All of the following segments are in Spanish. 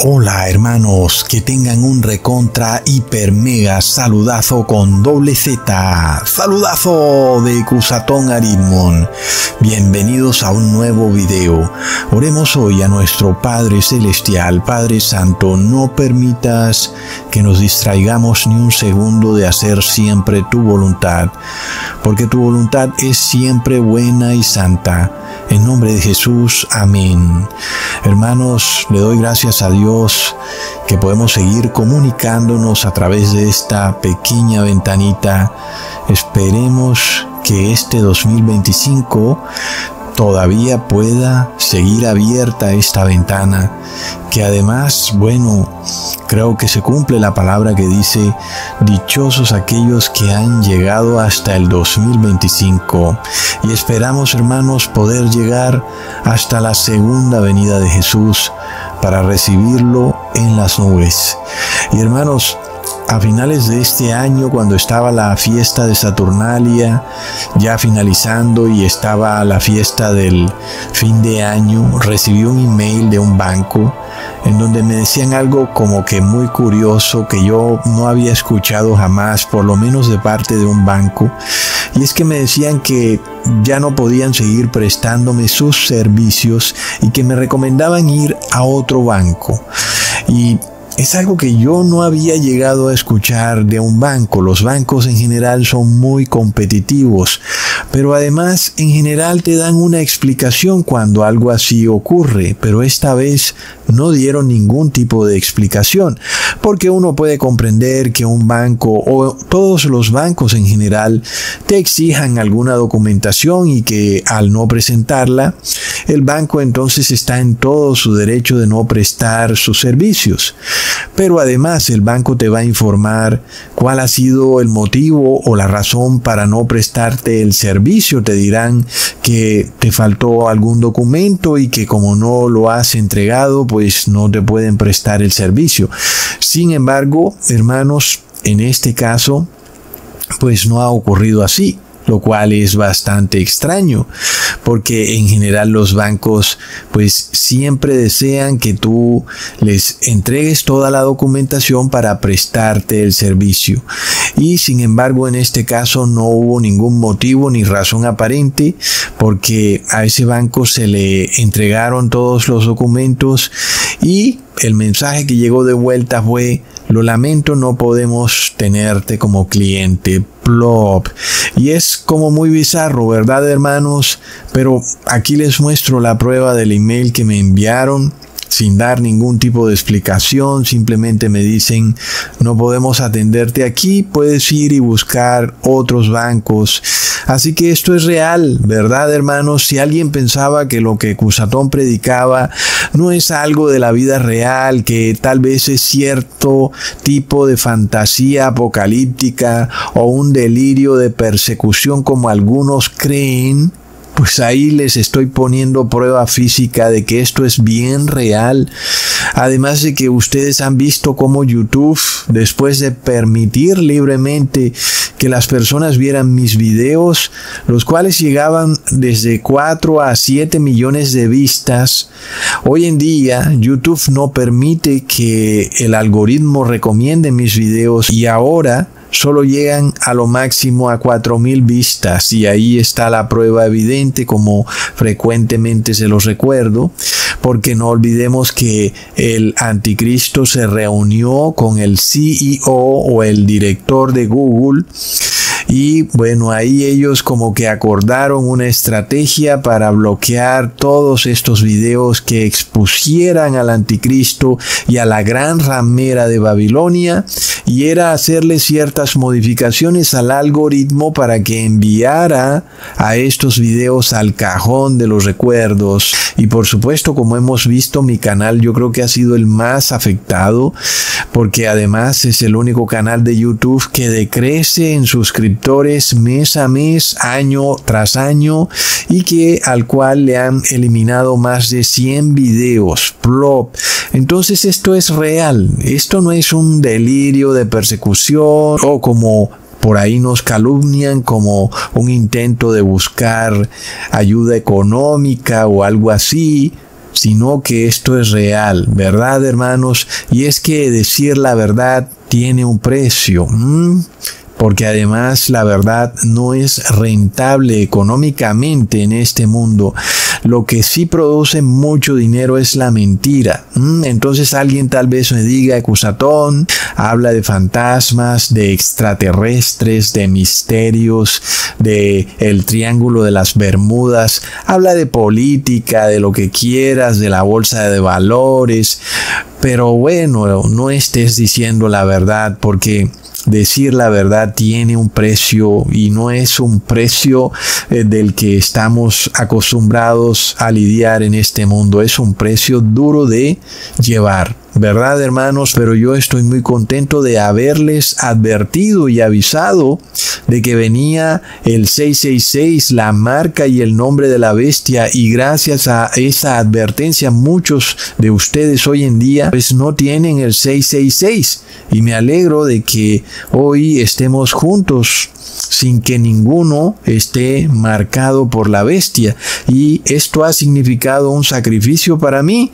Hola hermanos, que tengan un recontra hiper mega saludazo con doble Z, saludazo de Cusatón Aritmon. Bienvenidos a un nuevo video. Oremos hoy a nuestro Padre Celestial. Padre Santo, no permitas que nos distraigamos ni un segundo de hacer siempre tu voluntad, porque tu voluntad es siempre buena y santa. En nombre de Jesús, amén. Hermanos, le doy gracias a Dios que podemos seguir comunicándonos a través de esta pequeña ventanita. Esperemos que este 2025 todavía pueda seguir abierta esta ventana, que además, creo que se cumple la palabra que dice: dichosos aquellos que han llegado hasta el 2025. Y esperamos, hermanos, poder llegar hasta la segunda venida de Jesús para recibirlo en las nubes. Y hermanos, a finales de este año, cuando estaba la fiesta de Saturnalia ya finalizando y estaba la fiesta del fin de año, recibí un email de un banco en donde me decían algo como que muy curioso que yo no había escuchado jamás, por lo menos de parte de un banco. Y es que me decían que ya no podían seguir prestándome sus servicios y que me recomendaban ir a otro banco. Y es algo que yo no había llegado a escuchar de un banco. Los bancos en general son muy competitivos, pero además en general te dan una explicación cuando algo así ocurre, pero esta vez no dieron ningún tipo de explicación, porque uno puede comprender que un banco o todos los bancos en general te exijan alguna documentación y que al no presentarla, el banco entonces está en todo su derecho de no prestar sus servicios. Pero además el banco te va a informar cuál ha sido el motivo o la razón para no prestarte el servicio. Te dirán que te faltó algún documento y que como no lo has entregado, pues no te pueden prestar el servicio. Sin embargo, hermanos, en este caso, pues no ha ocurrido así, lo cual es bastante extraño, porque en general los bancos pues siempre desean que tú les entregues toda la documentación para prestarte el servicio. Y sin embargo, en este caso no hubo ningún motivo ni razón aparente, porque a ese banco se le entregaron todos los documentos y el mensaje que llegó de vuelta fue: lo lamento, no podemos tenerte como cliente. Plop. Y es como muy bizarro, ¿verdad, hermanos? Pero aquí les muestro la prueba del email que me enviaron sin dar ningún tipo de explicación. Simplemente me dicen: no podemos atenderte aquí, puedes ir y buscar otros bancos. Así que esto es real, ¿verdad, hermanos? Si alguien pensaba que lo que Cusatón predicaba no es algo de la vida real, que tal vez es cierto tipo de fantasía apocalíptica o un delirio de persecución como algunos creen, pues ahí les estoy poniendo prueba física de que esto es bien real. Además de que ustedes han visto cómo YouTube, después de permitir libremente que las personas vieran mis videos, los cuales llegaban desde 4 a 7 millones de vistas, hoy en día YouTube no permite que el algoritmo recomiende mis videos y ahora solo llegan a lo máximo a 4,000 vistas, y ahí está la prueba evidente, como frecuentemente se los recuerdo, porque no olvidemos que el anticristo se reunió con el CEO o el director de Google. Y ahí ellos como que acordaron una estrategia para bloquear todos estos videos que expusieran al anticristo y a la gran ramera de Babilonia, y era hacerle ciertas modificaciones al algoritmo para que enviara a estos videos al cajón de los recuerdos. Y por supuesto, como hemos visto, mi canal yo creo que ha sido el más afectado, porque además es el único canal de YouTube que decrece en suscriptores mes a mes, año tras año, y al cual le han eliminado más de 100 videos. Plop. Entonces esto es real, esto no es un delirio de persecución o como por ahí nos calumnian como un intento de buscar ayuda económica o algo así. sino que esto es real, ¿verdad, hermanos? Y es que decir la verdad tiene un precio, porque además la verdad no es rentable económicamente en este mundo. Lo que sí produce mucho dinero es la mentira. Entonces alguien tal vez me diga, Cusatón, habla de fantasmas, de extraterrestres, de misterios, de el Triángulo de las Bermudas, habla de política, de lo que quieras, de la bolsa de valores, pero bueno, no estés diciendo la verdad, porque decir la verdad tiene un precio y no es un precio del que estamos acostumbrados a lidiar en este mundo. Es un precio duro de llevar, ¿verdad, hermanos? Pero yo estoy muy contento de haberles advertido y avisado de que venía el 666, la marca y el nombre de la bestia, y gracias a esa advertencia muchos de ustedes hoy en día pues no tienen el 666, y me alegro de que hoy estemos juntos sin que ninguno esté marcado por la bestia. Y esto ha significado un sacrificio para mí,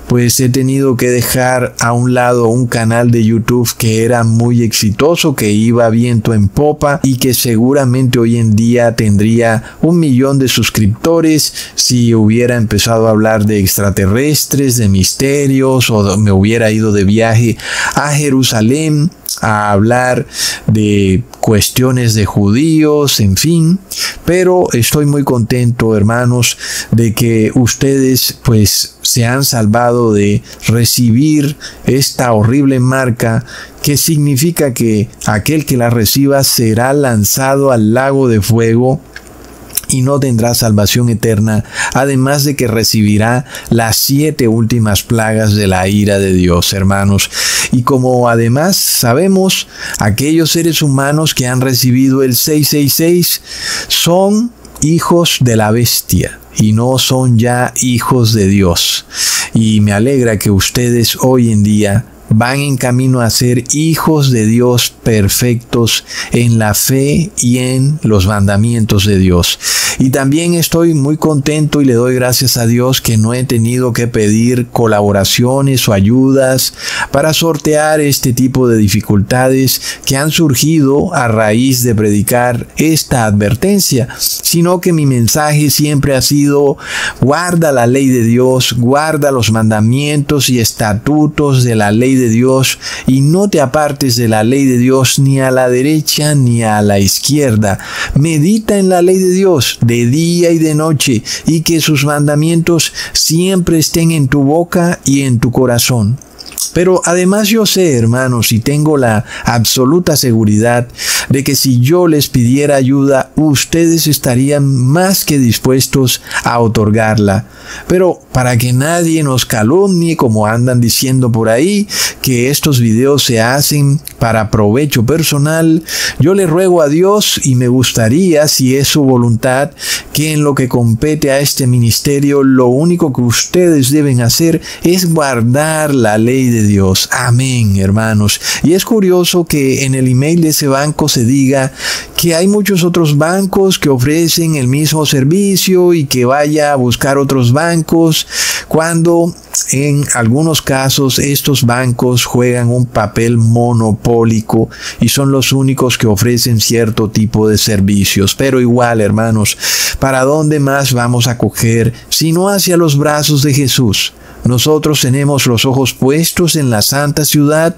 pues he tenido que dejar a un lado un canal de YouTube que era muy exitoso, que iba viento en popa y que seguramente hoy en día tendría 1 millón de suscriptores si hubiera empezado a hablar de extraterrestres, de misterios, o me hubiera ido de viaje a Jerusalén a hablar de cuestiones de judíos, en fin. Pero estoy muy contento, hermanos, de que ustedes pues se han salvado de recibir esta horrible marca, que significa que aquel que la reciba será lanzado al lago de fuego y no tendrá salvación eterna, además de que recibirá las 7 últimas plagas de la ira de Dios, hermanos. Y como además sabemos, aquellos seres humanos que han recibido el 666 son hijos de la bestia y no son ya hijos de Dios. Y me alegra que ustedes hoy en día van en camino a ser hijos de Dios perfectos en la fe y en los mandamientos de Dios. Y también estoy muy contento y le doy gracias a Dios que no he tenido que pedir colaboraciones o ayudas para sortear este tipo de dificultades que han surgido a raíz de predicar esta advertencia, sino que mi mensaje siempre ha sido: guarda la ley de Dios, guarda los mandamientos y estatutos de la ley de Dios, y no te apartes de la ley de Dios ni a la derecha ni a la izquierda. Medita en la ley de Dios de día y de noche, y que sus mandamientos siempre estén en tu boca y en tu corazón. Pero además yo sé, hermanos, y tengo la absoluta seguridad de que si yo les pidiera ayuda, ustedes estarían más que dispuestos a otorgarla. Pero para que nadie nos calumnie, como andan diciendo por ahí, que estos videos se hacen para provecho personal, yo le ruego a Dios, y me gustaría, si es su voluntad, que en lo que compete a este ministerio, lo único que ustedes deben hacer es guardar la ley de Dios. Amén, hermanos. Y es curioso que en el email de ese banco se diga que hay muchos otros bancos que ofrecen el mismo servicio y que vaya a buscar otros bancos, cuando en algunos casos estos bancos juegan un papel monopólico y son los únicos que ofrecen cierto tipo de servicios. Pero igual, hermanos, ¿para dónde más vamos a coger sino hacia los brazos de Jesús? Nosotros tenemos los ojos puestos en la santa ciudad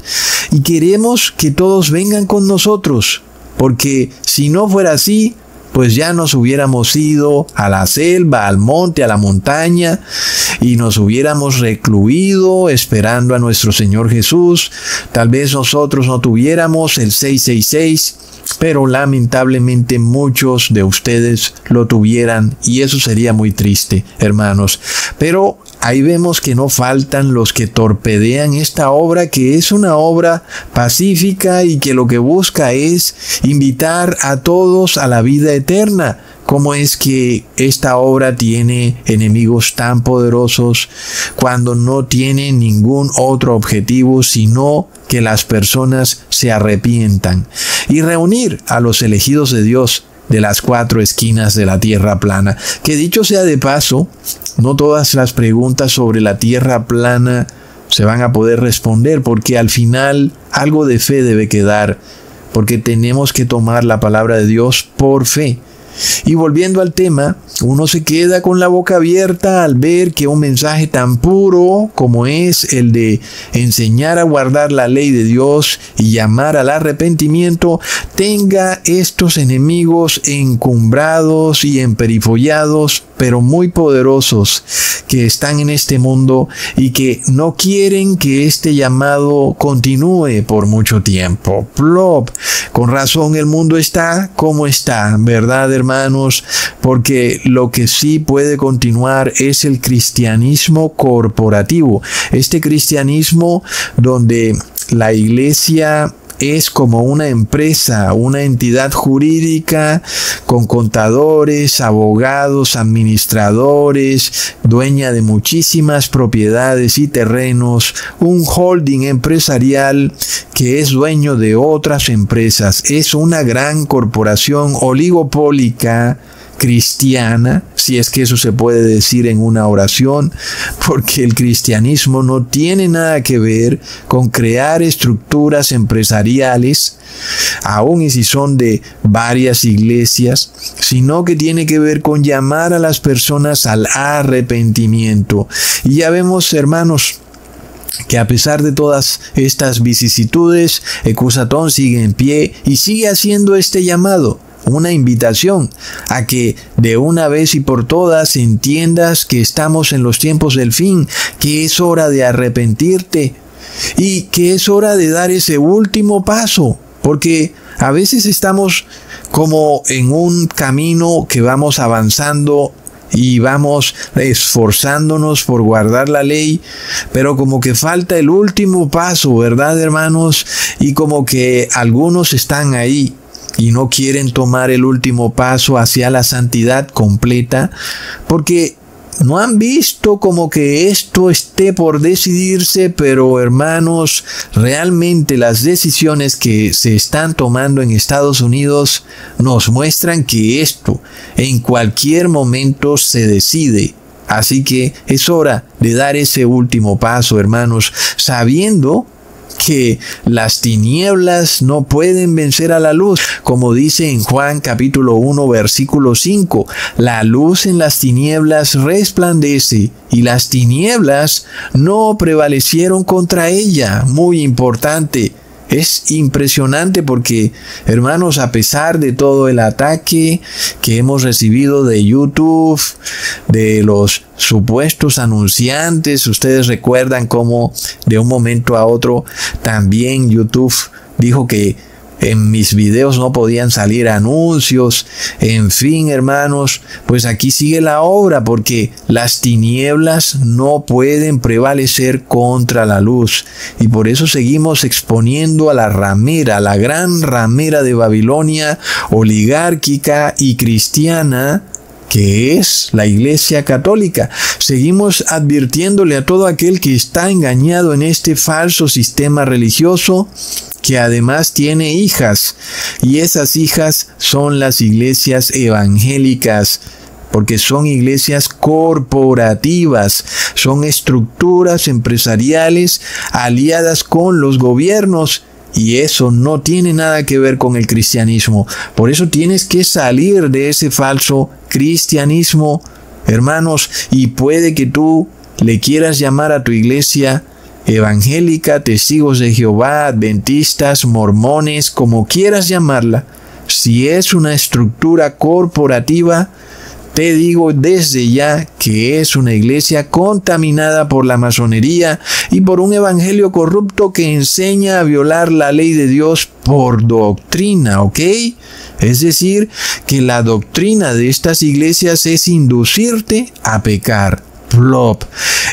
y queremos que todos vengan con nosotros, porque si no fuera así, pues ya nos hubiéramos ido a la selva, al monte, a la montaña, y nos hubiéramos recluido esperando a nuestro Señor Jesús. Tal vez nosotros no tuviéramos el 666, pero lamentablemente muchos de ustedes lo tuvieran, y eso sería muy triste, hermanos. Pero ahí vemos que no faltan los que torpedean esta obra, que es una obra pacífica y que lo que busca es invitar a todos a la vida eterna. ¿Cómo es que esta obra tiene enemigos tan poderosos cuando no tiene ningún otro objetivo sino que las personas se arrepientan y reunir a los elegidos de Dios de las 4 esquinas de la tierra plana? Que dicho sea de paso, no todas las preguntas sobre la tierra plana se van a poder responder, porque al final algo de fe debe quedar, porque tenemos que tomar la palabra de Dios por fe. Y volviendo al tema, uno se queda con la boca abierta al ver que un mensaje tan puro como es el de enseñar a guardar la ley de Dios y llamar al arrepentimiento tenga estos enemigos encumbrados y emperifollados, pero muy poderosos, que están en este mundo y que no quieren que este llamado continúe por mucho tiempo. Plop. Con razón el mundo está como está, ¿verdad, hermanos? Porque lo que sí puede continuar es el cristianismo corporativo. Este cristianismo donde la iglesia es como una empresa, una entidad jurídica con contadores, abogados, administradores, dueña de muchísimas propiedades y terrenos, un holding empresarial que es dueño de otras empresas. Es una gran corporación oligopólica cristiana, si es que eso se puede decir en una oración, porque el cristianismo no tiene nada que ver con crear estructuras empresariales, aun y si son de varias iglesias, sino que tiene que ver con llamar a las personas al arrepentimiento. Y ya vemos, hermanos, que a pesar de todas estas vicisitudes, Ecusatón sigue en pie y sigue haciendo este llamado. Una invitación a que de una vez y por todas entiendas que estamos en los tiempos del fin, que es hora de arrepentirte y que es hora de dar ese último paso, porque a veces estamos como en un camino que vamos avanzando y vamos esforzándonos por guardar la ley, pero como que falta el último paso, ¿verdad, hermanos? Y como que algunos están ahí y no quieren tomar el último paso hacia la santidad completa, porque no han visto como que esto esté por decidirse, pero hermanos, realmente las decisiones que se están tomando en Estados Unidos nos muestran que esto en cualquier momento se decide. Así que es hora de dar ese último paso, hermanos, sabiendo que las tinieblas no pueden vencer a la luz, como dice en Juan capítulo 1 versículo 5, la luz en las tinieblas resplandece y las tinieblas no prevalecieron contra ella. Muy importante. Es impresionante porque, hermanos, a pesar de todo el ataque que hemos recibido de YouTube, de los supuestos anunciantes, ustedes recuerdan cómo de un momento a otro también YouTube dijo que en mis videos no podían salir anuncios. En fin, hermanos, pues aquí sigue la obra, porque las tinieblas no pueden prevalecer contra la luz. Y por eso seguimos exponiendo a la ramera, la gran ramera de Babilonia, oligárquica y cristiana, que es la Iglesia Católica. Seguimos advirtiéndole a todo aquel que está engañado en este falso sistema religioso, que además tiene hijas, y esas hijas son las iglesias evangélicas, porque son iglesias corporativas, son estructuras empresariales aliadas con los gobiernos, y eso no tiene nada que ver con el cristianismo. Por eso tienes que salir de ese falso cristianismo, hermanos, y puede que tú le quieras llamar a tu iglesia evangélica, testigos de Jehová, adventistas, mormones, como quieras llamarla. Si es una estructura corporativa, te digo desde ya que es una iglesia contaminada por la masonería y por un evangelio corrupto que enseña a violar la ley de Dios por doctrina, ¿ok? Es decir, que la doctrina de estas iglesias es inducirte a pecar. Plop.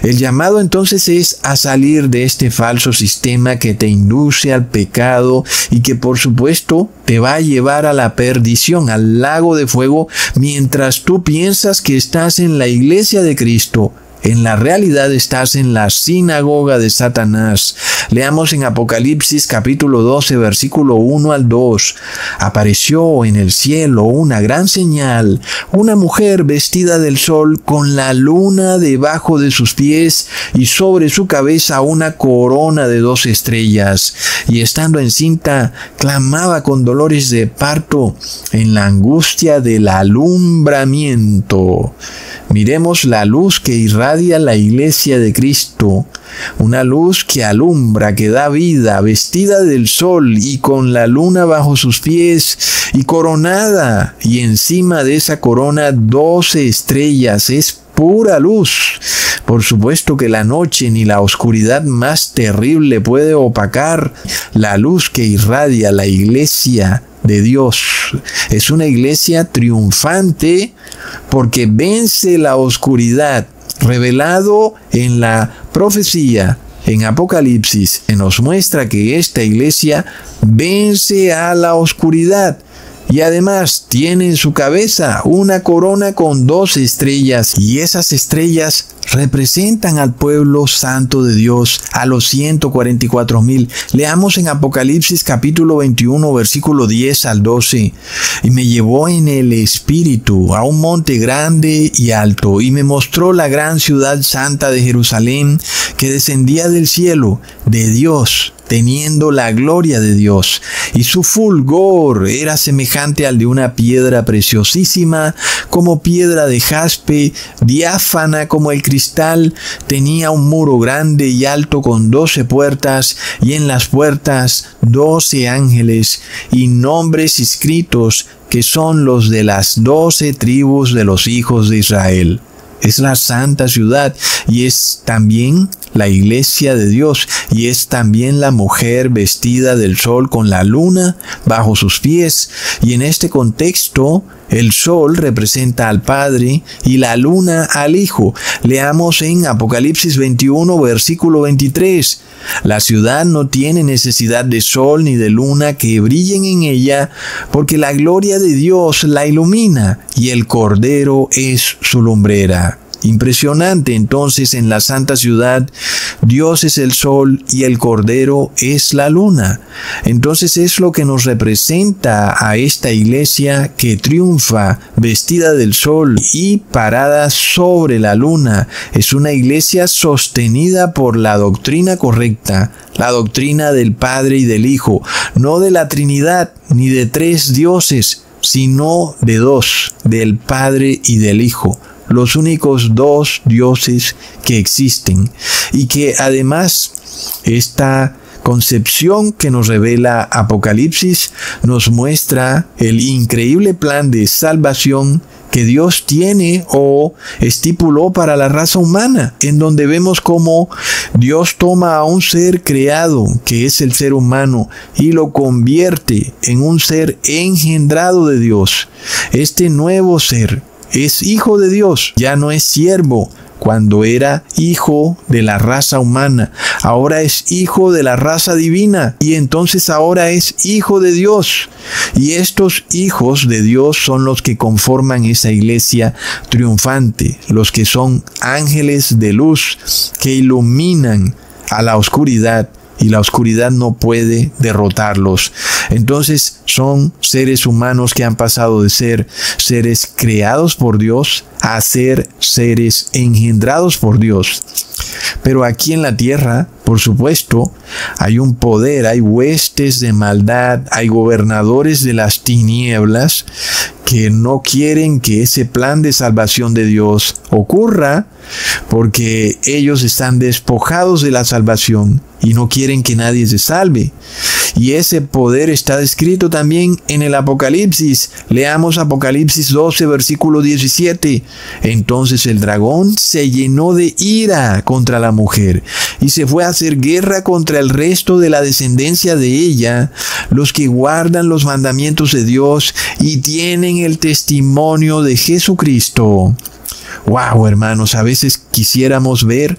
El llamado entonces es a salir de este falso sistema que te induce al pecado y que por supuesto te va a llevar a la perdición, al lago de fuego, mientras tú piensas que estás en la iglesia de Cristo. En la realidad estás en la sinagoga de Satanás. Leamos en Apocalipsis capítulo 12, versículo 1 al 2. Apareció en el cielo una gran señal, una mujer vestida del sol con la luna debajo de sus pies y sobre su cabeza una corona de 2 estrellas. Y estando encinta, clamaba con dolores de parto en la angustia del alumbramiento. Miremos la luz que irradia la iglesia de Cristo, una luz que alumbra, que da vida, vestida del sol y con la luna bajo sus pies y coronada, y encima de esa corona 12 estrellas. Es pura luz. Por supuesto que la noche ni la oscuridad más terrible puede opacar la luz que irradia la iglesia de Dios. Es una iglesia triunfante porque vence la oscuridad. Revelado en la profecía, en Apocalipsis, nos muestra que esta iglesia vence a la oscuridad. Y además tiene en su cabeza una corona con 2 estrellas. Y esas estrellas representan al pueblo santo de Dios, a los 144,000. Leamos en Apocalipsis capítulo 21, versículo 10 al 12. Y me llevó en el espíritu a un monte grande y alto, y me mostró la gran ciudad santa de Jerusalén, que descendía del cielo, de Dios, teniendo la gloria de Dios, y su fulgor era semejante al de una piedra preciosísima, como piedra de jaspe, diáfana como el cristal. Tenía un muro grande y alto con 12 puertas, y en las puertas 12 ángeles, y nombres escritos que son los de las 12 tribus de los hijos de Israel. Es la santa ciudad y es también la iglesia de Dios, y es también la mujer vestida del sol con la luna bajo sus pies. Y en este contexto, el sol representa al Padre y la luna al Hijo. Leamos en Apocalipsis 21, versículo 23. La ciudad no tiene necesidad de sol ni de luna que brillen en ella, porque la gloria de Dios la ilumina y el Cordero es su lumbrera. Impresionante. Entonces, en la santa ciudad, Dios es el sol y el Cordero es la luna. Entonces es lo que nos representa a esta iglesia que triunfa vestida del sol y parada sobre la luna. Es una iglesia sostenida por la doctrina correcta, la doctrina del Padre y del Hijo, no de la Trinidad ni de 3 dioses, sino de 2, del Padre y del Hijo. Los únicos 2 dioses que existen, y que además esta concepción que nos revela Apocalipsis nos muestra el increíble plan de salvación que Dios tiene o estipuló para la raza humana, en donde vemos cómo Dios toma a un ser creado, que es el ser humano, y lo convierte en un ser engendrado de Dios. Este nuevo ser es hijo de Dios, ya no es siervo cuando era hijo de la raza humana, ahora es hijo de la raza divina, y entonces ahora es hijo de Dios. Y estos hijos de Dios son los que conforman esa iglesia triunfante, los que son ángeles de luz que iluminan a la oscuridad, y la oscuridad no puede derrotarlos. Entonces son seres humanos que han pasado de ser seres creados por Dios a ser seres engendrados por Dios. Pero aquí en la tierra, por supuesto, hay un poder, hay huestes de maldad, hay gobernadores de las tinieblas que no quieren que ese plan de salvación de Dios ocurra, porque ellos están despojados de la salvación y no quieren que nadie se salve. Y ese poder está descrito también en el Apocalipsis. Leamos Apocalipsis 12, versículo 17. Entonces el dragón se llenó de ira contra la mujer y se fue a hacer guerra contra el resto de la descendencia de ella, los que guardan los mandamientos de Dios y tienen el testimonio de Jesucristo. Wow, hermanos, a veces quisiéramos ver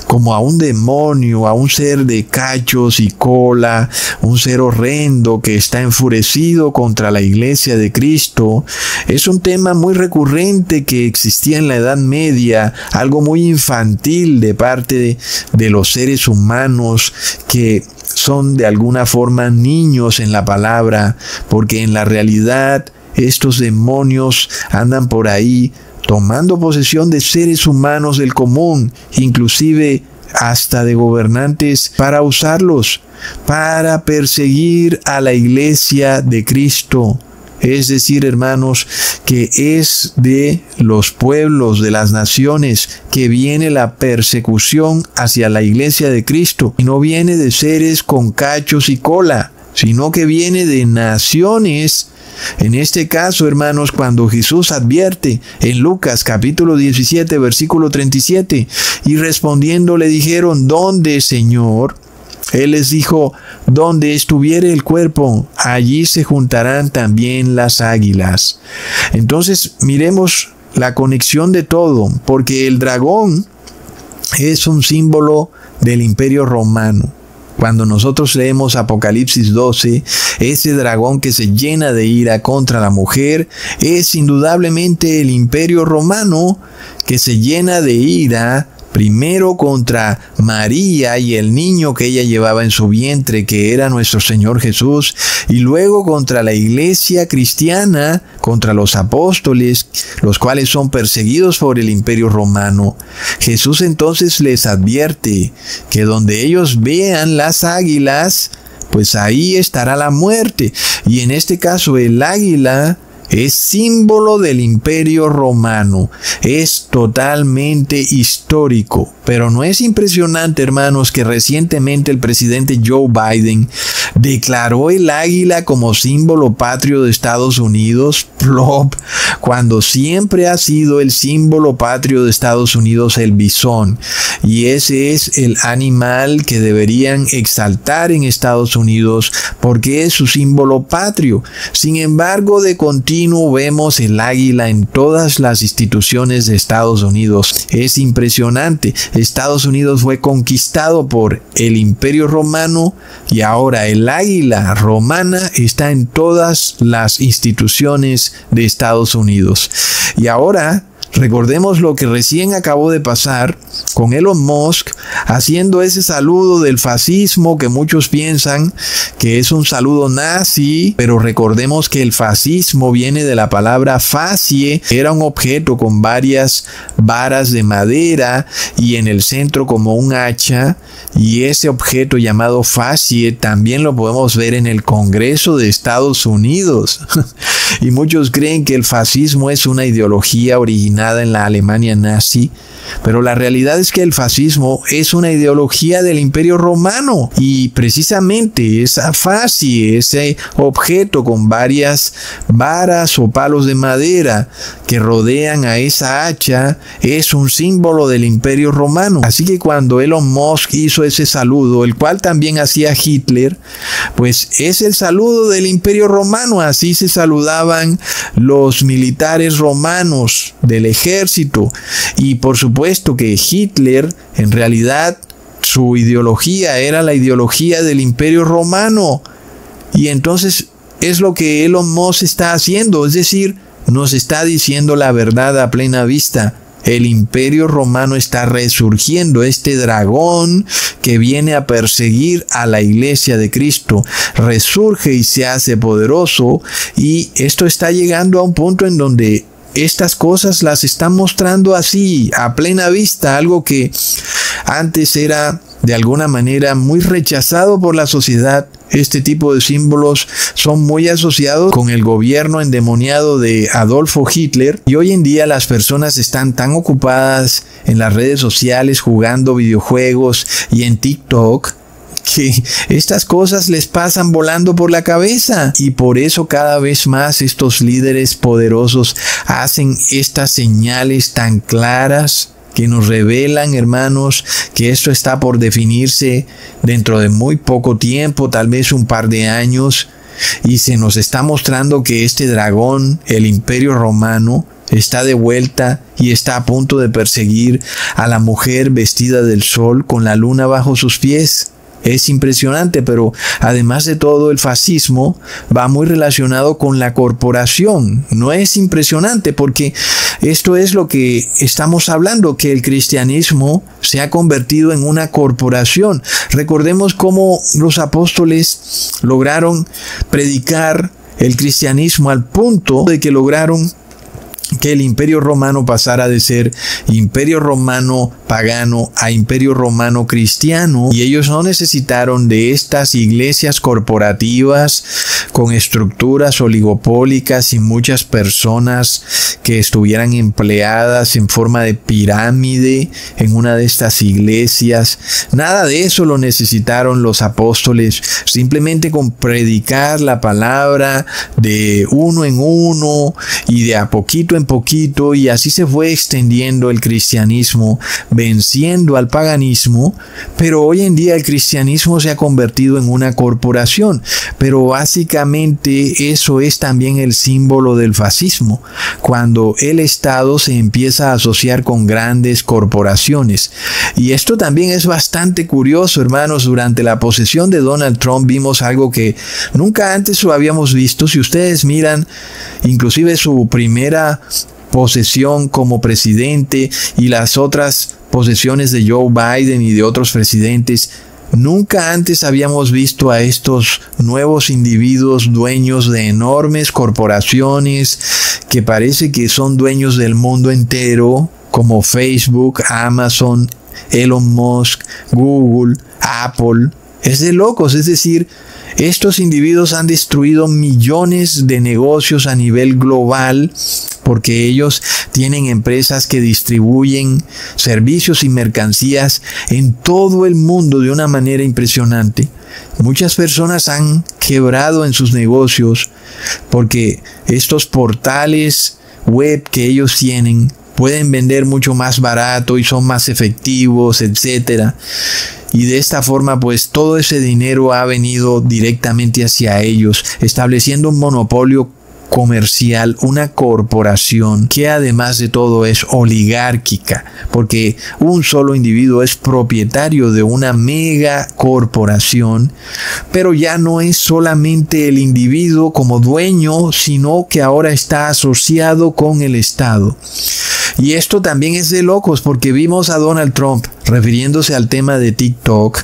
como a un demonio, a un ser de cachos y cola, un ser horrendo que está enfurecido contra la iglesia de Cristo. Es un tema muy recurrente que existía en la Edad Media, algo muy infantil de parte de los seres humanos que son de alguna forma niños en la palabra, porque en la realidad estos demonios andan por ahí tomando posesión de seres humanos del común, inclusive hasta de gobernantes, para usarlos, para perseguir a la iglesia de Cristo. Es decir, hermanos, que es de los pueblos, de las naciones, que viene la persecución hacia la iglesia de Cristo. Y no viene de seres con cachos y cola, sino que viene de naciones. En este caso, hermanos, cuando Jesús advierte en Lucas capítulo 17, versículo 37, y respondiendo le dijeron, ¿dónde, Señor? Él les dijo, donde estuviere el cuerpo, allí se juntarán también las águilas. Entonces, miremos la conexión de todo, porque el dragón es un símbolo del Imperio Romano. Cuando nosotros leemos Apocalipsis 12, ese dragón que se llena de ira contra la mujer es indudablemente el Imperio Romano que se llena de ira primero contra María y el niño que ella llevaba en su vientre, que era nuestro Señor Jesús, y luego contra la iglesia cristiana, contra los apóstoles, los cuales son perseguidos por el Imperio Romano. Jesús entonces les advierte que donde ellos vean las águilas, pues ahí estará la muerte. Y en este caso el águila es símbolo del Imperio Romano. Es totalmente histórico. Pero no es impresionante, hermanos, que recientemente el presidente Joe Biden declaró el águila como símbolo patrio de Estados Unidos, plop, cuando siempre ha sido el símbolo patrio de Estados Unidos el bisón. Y ese es el animal que deberían exaltar en Estados Unidos porque es su símbolo patrio. Sin embargo, de continuo vemos el águila en todas las instituciones de Estados Unidos. Es impresionante. Estados Unidos fue conquistado por el Imperio Romano y ahora el águila romana está en todas las instituciones de Estados Unidos. Y ahora recordemos lo que recién acabó de pasar con Elon Musk haciendo ese saludo del fascismo que muchos piensan que es un saludo nazi, pero recordemos que el fascismo viene de la palabra facie, era un objeto con varias varas de madera y en el centro como un hacha, y ese objeto llamado facie también lo podemos ver en el Congreso de Estados Unidos. Y muchos creen que el fascismo es una ideología originada en la Alemania nazi, pero la realidad es que el fascismo es una ideología del Imperio Romano y precisamente esa facie, ese objeto con varias varas o palos de madera que rodean a esa hacha es un símbolo del Imperio Romano. Así que cuando Elon Musk hizo ese saludo, el cual también hacía Hitler, pues es el saludo del Imperio Romano. Así se saludaban los militares romanos del ejército. Y por supuesto que Hitler, en realidad, su ideología era la ideología del Imperio Romano. Y entonces es lo que Elon Musk está haciendo, es decir, nos está diciendo la verdad a plena vista. El Imperio Romano está resurgiendo, este dragón que viene a perseguir a la iglesia de Cristo, resurge y se hace poderoso, y esto está llegando a un punto en donde estas cosas las están mostrando así, a plena vista, algo que antes era de alguna manera muy rechazado por la sociedad. Este tipo de símbolos son muy asociados con el gobierno endemoniado de Adolfo Hitler, y hoy en día las personas están tan ocupadas en las redes sociales jugando videojuegos y en TikTok que estas cosas les pasan volando por la cabeza, y por eso cada vez más estos líderes poderosos hacen estas señales tan claras que nos revelan, hermanos, que esto está por definirse dentro de muy poco tiempo, tal vez un par de años, y se nos está mostrando que este dragón, el Imperio Romano, está de vuelta y está a punto de perseguir a la mujer vestida del sol con la luna bajo sus pies. Es impresionante, pero además de todo, el fascismo va muy relacionado con la corporación. No es impresionante porque esto es lo que estamos hablando, que el cristianismo se ha convertido en una corporación. Recordemos cómo los apóstoles lograron predicar el cristianismo al punto de que lograron que el imperio romano pasara de ser imperio romano pagano a imperio romano cristiano, y ellos no necesitaron de estas iglesias corporativas con estructuras oligopólicas y muchas personas que estuvieran empleadas en forma de pirámide en una de estas iglesias. Nada de eso lo necesitaron los apóstoles. Simplemente con predicar la palabra de uno en uno y de a poquito en poquito, y así se fue extendiendo el cristianismo, venciendo al paganismo. Pero hoy en día el cristianismo se ha convertido en una corporación, pero básicamente eso es también el símbolo del fascismo, cuando el Estado se empieza a asociar con grandes corporaciones. Y esto también es bastante curioso, hermanos. Durante la posesión de Donald Trump vimos algo que nunca antes lo habíamos visto. Si ustedes miran inclusive su primera posesión como presidente y las otras posesiones de Joe Biden y de otros presidentes, nunca antes habíamos visto a estos nuevos individuos dueños de enormes corporaciones que parece que son dueños del mundo entero, como Facebook, Amazon, Elon Musk, Google, Apple. Es de locos. Es decir, estos individuos han destruido millones de negocios a nivel global porque ellos tienen empresas que distribuyen servicios y mercancías en todo el mundo de una manera impresionante. Muchas personas han quebrado en sus negocios porque estos portales web que ellos tienen pueden vender mucho más barato y son más efectivos, etcétera. Y de esta forma, pues todo ese dinero ha venido directamente hacia ellos, estableciendo un monopolio comercial, una corporación que además de todo es oligárquica, porque un solo individuo es propietario de una mega corporación, pero ya no es solamente el individuo como dueño, sino que ahora está asociado con el Estado. Y esto también es de locos, porque vimos a Donald Trump refiriéndose al tema de TikTok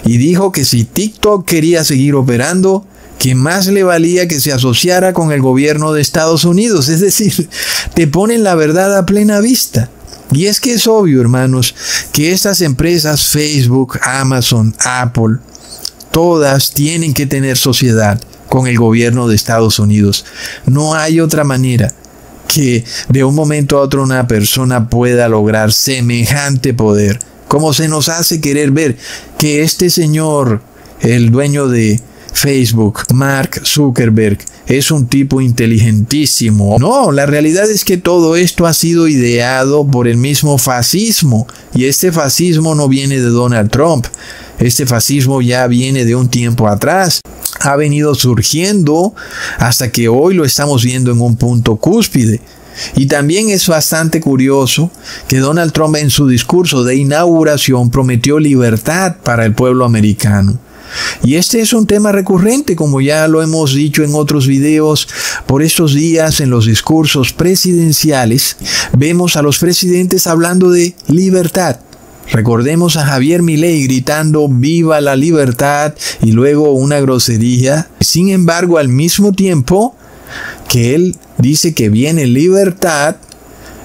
y dijo que si TikTok quería seguir operando, que más le valía que se asociara con el gobierno de Estados Unidos. Es decir, te ponen la verdad a plena vista. Y es que es obvio, hermanos, que estas empresas, Facebook, Amazon, Apple, todas tienen que tener sociedad con el gobierno de Estados Unidos. No hay otra manera que de un momento a otro una persona pueda lograr semejante poder, como se nos hace querer ver que este señor, el dueño de Facebook, Mark Zuckerberg, es un tipo inteligentísimo. No, la realidad es que todo esto ha sido ideado por el mismo fascismo, y este fascismo no viene de Donald Trump. Este fascismo ya viene de un tiempo atrás, ha venido surgiendo hasta que hoy lo estamos viendo en un punto cúspide. Y también es bastante curioso que Donald Trump en su discurso de inauguración prometió libertad para el pueblo americano. Y este es un tema recurrente, como ya lo hemos dicho en otros videos. Por estos días en los discursos presidenciales vemos a los presidentes hablando de libertad. Recordemos a Javier Milei gritando "viva la libertad" y luego una grosería. Sin embargo, al mismo tiempo que él dice que viene libertad,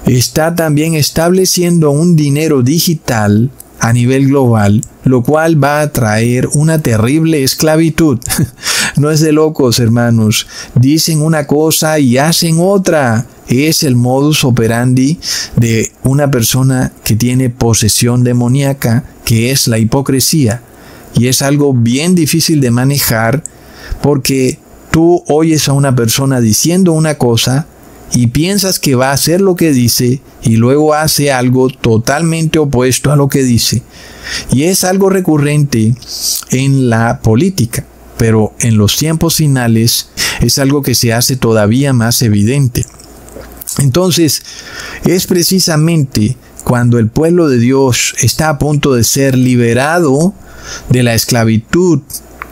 está también estableciendo un dinero digital a nivel global, lo cual va a traer una terrible esclavitud. No es de locos, hermanos. Dicen una cosa y hacen otra. Es el modus operandi de una persona que tiene posesión demoníaca, que es la hipocresía. Y es algo bien difícil de manejar, porque tú oyes a una persona diciendo una cosa y piensas que va a hacer lo que dice y luego hace algo totalmente opuesto a lo que dice. Y es algo recurrente en la política, pero en los tiempos finales es algo que se hace todavía más evidente. Entonces, es precisamente cuando el pueblo de Dios está a punto de ser liberado de la esclavitud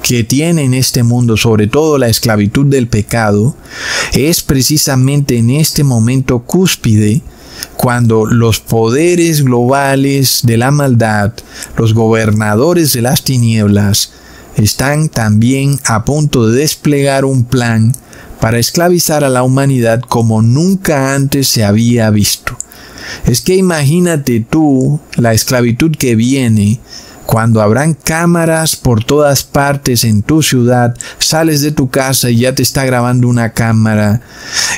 que tiene en este mundo, sobre todo la esclavitud del pecado, es precisamente en este momento cúspide cuando los poderes globales de la maldad, los gobernadores de las tinieblas, están también a punto de desplegar un plan para esclavizar a la humanidad como nunca antes se había visto. Es que imagínate tú la esclavitud que viene cuando habrán cámaras por todas partes en tu ciudad, sales de tu casa y ya te está grabando una cámara.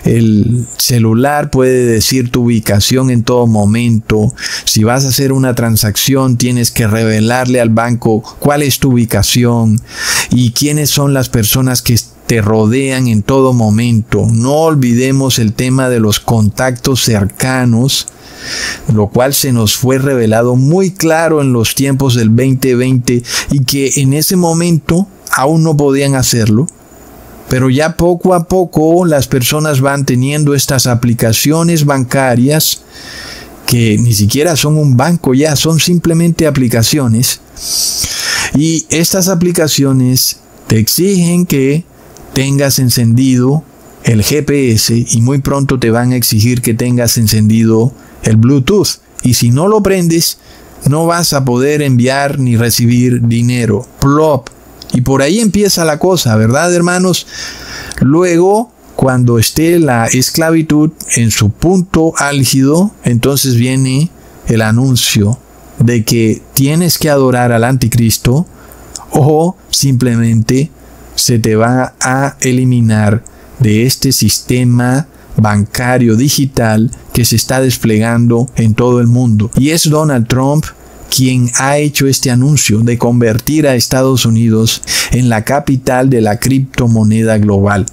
El celular puede decir tu ubicación en todo momento. Si vas a hacer una transacción, tienes que revelarle al banco cuál es tu ubicación y quiénes son las personas que te rodean en todo momento. No olvidemos el tema de los contactos cercanos, lo cual se nos fue revelado muy claro en los tiempos del 2020 y que en ese momento aún no podían hacerlo, pero ya poco a poco las personas van teniendo estas aplicaciones bancarias que ni siquiera son un banco, ya son simplemente aplicaciones, y estas aplicaciones te exigen que tengas encendido el GPS y muy pronto te van a exigir que tengas encendido el Bluetooth, y si no lo prendes no vas a poder enviar ni recibir dinero. Plop. Y por ahí empieza la cosa, ¿verdad, hermanos? Luego, cuando esté la esclavitud en su punto álgido, entonces viene el anuncio de que tienes que adorar al anticristo o simplemente se te va a eliminar de este sistema bancario digital que se está desplegando en todo el mundo. Y es Donald Trump quien ha hecho este anuncio de convertir a Estados Unidos en la capital de la criptomoneda global.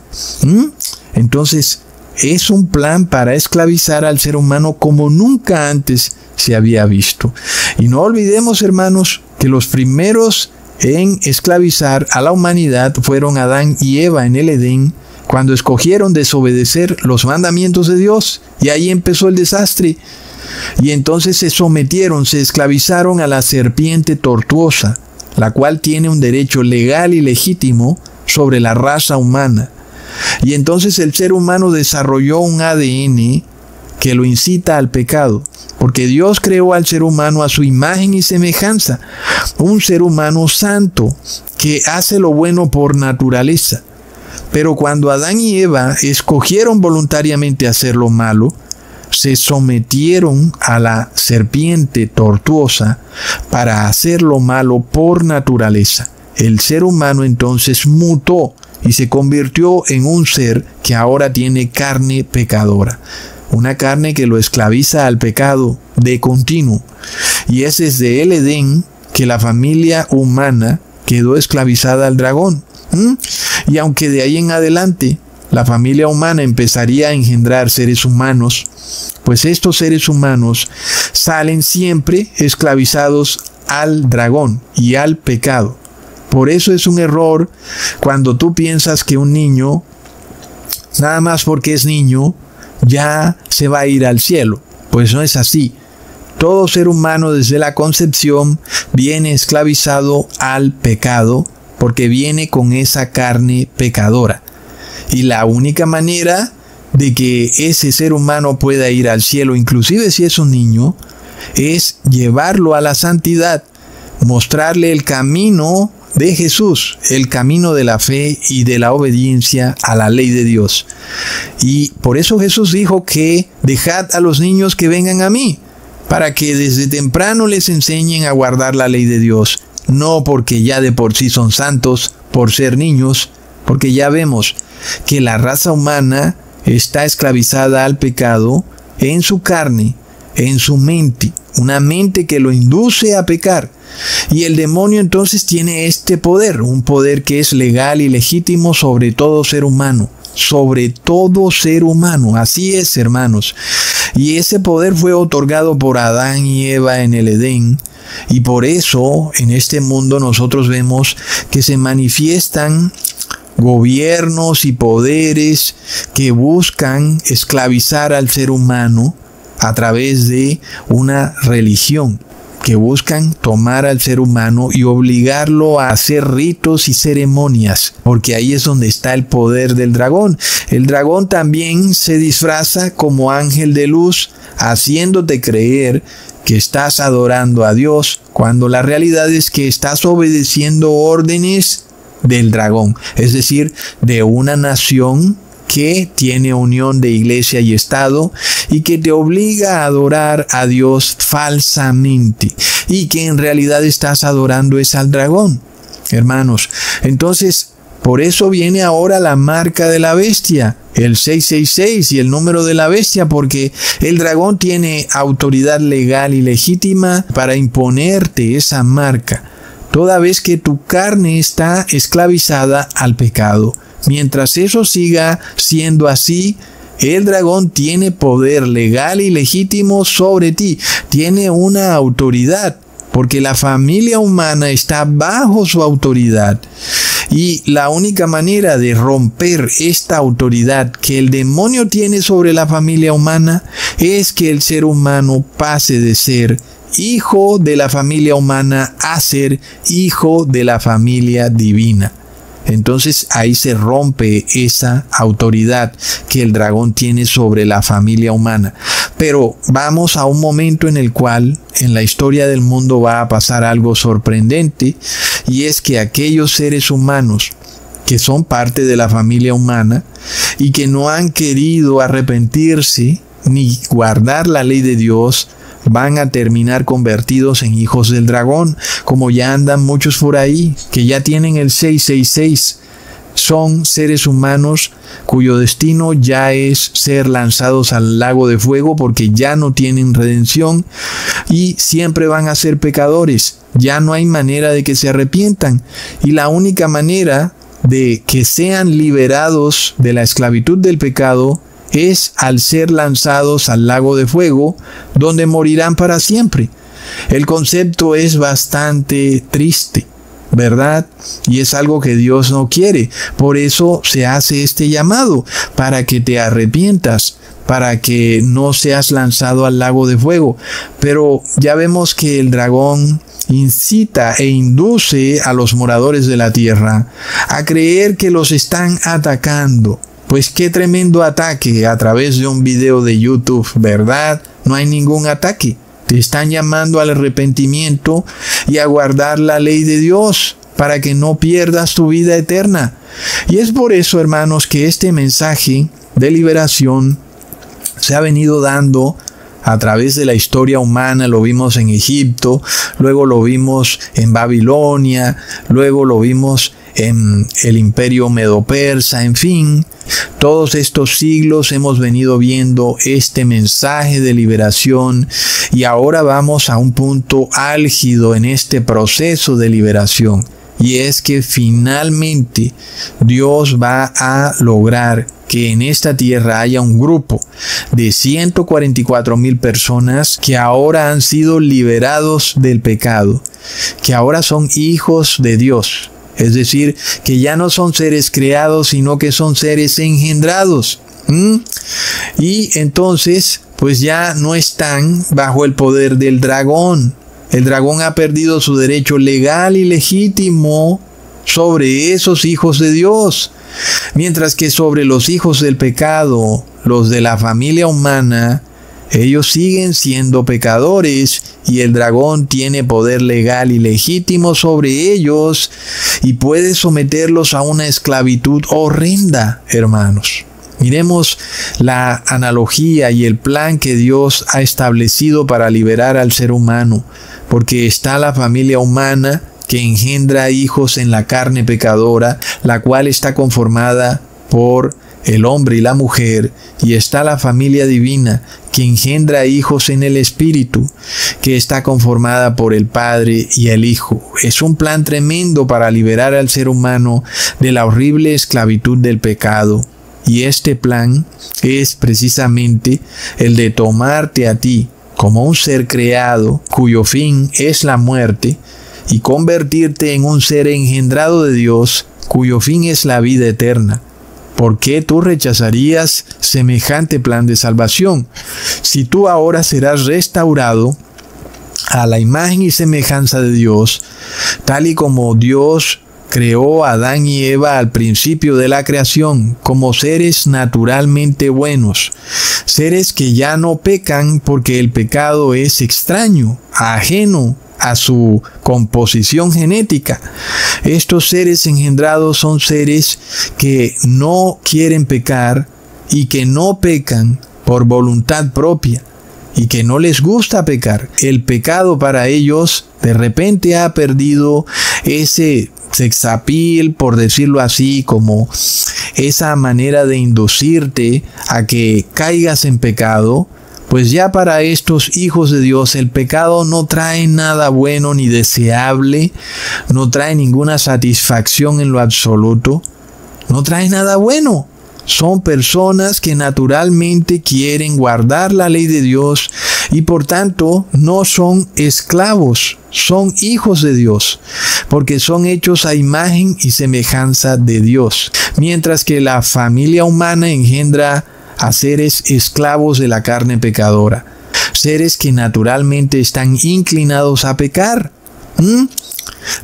Entonces, es un plan para esclavizar al ser humano como nunca antes se había visto. Y no olvidemos, hermanos, que los primeros en esclavizar a la humanidad fueron Adán y Eva en el Edén, cuando escogieron desobedecer los mandamientos de Dios, y ahí empezó el desastre. Y entonces se sometieron, se esclavizaron a la serpiente tortuosa, la cual tiene un derecho legal y legítimo sobre la raza humana. Y entonces el ser humano desarrolló un ADN que lo incita al pecado, porque Dios creó al ser humano a su imagen y semejanza, un ser humano santo que hace lo bueno por naturaleza. Pero cuando Adán y Eva escogieron voluntariamente hacer lo malo, se sometieron a la serpiente tortuosa para hacer lo malo por naturaleza. El ser humano entonces mutó y se convirtió en un ser que ahora tiene carne pecadora. Una carne que lo esclaviza al pecado de continuo. Y es desde el Edén que la familia humana quedó esclavizada al dragón. Y aunque de ahí en adelante la familia humana empezaría a engendrar seres humanos, pues estos seres humanos salen siempre esclavizados al dragón y al pecado. Por eso es un error cuando tú piensas que un niño, nada más porque es niño, ya se va a ir al cielo. Pues no es así. Todo ser humano desde la concepción viene esclavizado al pecado, porque viene con esa carne pecadora. Y la única manera de que ese ser humano pueda ir al cielo, inclusive si es un niño, es llevarlo a la santidad, mostrarle el camino de Jesús, el camino de la fe y de la obediencia a la ley de Dios. Y por eso Jesús dijo que dejad a los niños que vengan a mí, para que desde temprano les enseñen a guardar la ley de Dios. No porque ya de por sí son santos por ser niños, porque ya vemos que la raza humana está esclavizada al pecado en su carne, en su mente, una mente que lo induce a pecar. Y el demonio entonces tiene este poder, un poder que es legal y legítimo sobre todo ser humano, sobre todo ser humano. Así es, hermanos. Y ese poder fue otorgado por Adán y Eva en el Edén. Y por eso en este mundo nosotros vemos que se manifiestan gobiernos y poderes que buscan esclavizar al ser humano a través de una religión, que buscan tomar al ser humano y obligarlo a hacer ritos y ceremonias, porque ahí es donde está el poder del dragón. El dragón también se disfraza como ángel de luz, haciéndote creer que estás adorando a Dios, cuando la realidad es que estás obedeciendo órdenes del dragón, es decir, de una nación que tiene unión de iglesia y Estado y que te obliga a adorar a Dios falsamente y que en realidad estás adorando es al dragón, hermanos. Entonces, por eso viene ahora la marca de la bestia, el 666 y el número de la bestia, porque el dragón tiene autoridad legal y legítima para imponerte esa marca, toda vez que tu carne está esclavizada al pecado. Mientras eso siga siendo así, el dragón tiene poder legal y legítimo sobre ti, tiene una autoridad, porque la familia humana está bajo su autoridad. Y la única manera de romper esta autoridad que el demonio tiene sobre la familia humana es que el ser humano pase de ser hijo de la familia humana a ser hijo de la familia divina. Entonces ahí se rompe esa autoridad que el dragón tiene sobre la familia humana. Pero vamos a un momento en el cual en la historia del mundo va a pasar algo sorprendente, y es que aquellos seres humanos que son parte de la familia humana y que no han querido arrepentirse ni guardar la ley de Dios, van a terminar convertidos en hijos del dragón, como ya andan muchos por ahí, que ya tienen el 666. Son seres humanos cuyo destino ya es ser lanzados al lago de fuego, porque ya no tienen redención y siempre van a ser pecadores. Ya no hay manera de que se arrepientan, y la única manera de que sean liberados de la esclavitud del pecado es al ser lanzados al lago de fuego, donde morirán para siempre. El concepto es bastante triste, ¿verdad? Y es algo que Dios no quiere. Por eso se hace este llamado, para que te arrepientas, para que no seas lanzado al lago de fuego. Pero ya vemos que el dragón incita e induce a los moradores de la tierra a creer que los están atacando. Pues qué tremendo ataque a través de un video de YouTube, ¿verdad? No hay ningún ataque. Te están llamando al arrepentimiento y a guardar la ley de Dios para que no pierdas tu vida eterna. Y es por eso, hermanos, que este mensaje de liberación se ha venido dando a través de la historia humana. Lo vimos en Egipto, luego lo vimos en Babilonia, luego lo vimos en el imperio medo-persa, en fin, todos estos siglos hemos venido viendo este mensaje de liberación, y ahora vamos a un punto álgido en este proceso de liberación, y es que finalmente Dios va a lograr que en esta tierra haya un grupo de 144,000 personas que ahora han sido liberados del pecado, que ahora son hijos de Dios. Es decir, que ya no son seres creados, sino que son seres engendrados. Y entonces, pues ya no están bajo el poder del dragón. El dragón ha perdido su derecho legal y legítimo sobre esos hijos de Dios. Mientras que sobre los hijos del pecado, los de la familia humana, ellos siguen siendo pecadores, y el dragón tiene poder legal y legítimo sobre ellos y puede someterlos a una esclavitud horrenda, hermanos. Miremos la analogía y el plan que Dios ha establecido para liberar al ser humano, porque está la familia humana que engendra hijos en la carne pecadora, la cual está conformada por el hombre y la mujer, y está la familia divina que engendra hijos en el Espíritu, que está conformada por el Padre y el Hijo. Es un plan tremendo para liberar al ser humano de la horrible esclavitud del pecado. Y este plan es precisamente el de tomarte a ti como un ser creado cuyo fin es la muerte, y convertirte en un ser engendrado de Dios cuyo fin es la vida eterna. ¿Por qué tú rechazarías semejante plan de salvación? Si tú ahora serás restaurado a la imagen y semejanza de Dios, tal y como Dios creó a Adán y Eva al principio de la creación, como seres naturalmente buenos, seres que ya no pecan porque el pecado es extraño, ajeno a su composición genética. Estos seres engendrados son seres que no quieren pecar y que no pecan por voluntad propia y que no les gusta pecar. El pecado para ellos de repente ha perdido ese sexapil, por decirlo así, como esa manera de inducirte a que caigas en pecado. Pues ya para estos hijos de Dios el pecado no trae nada bueno ni deseable, no trae ninguna satisfacción en lo absoluto, no trae nada bueno. Son personas que naturalmente quieren guardar la ley de Dios y por tanto no son esclavos, son hijos de Dios, porque son hechos a imagen y semejanza de Dios. Mientras que la familia humana engendra a seres esclavos de la carne pecadora, seres que naturalmente están inclinados a pecar.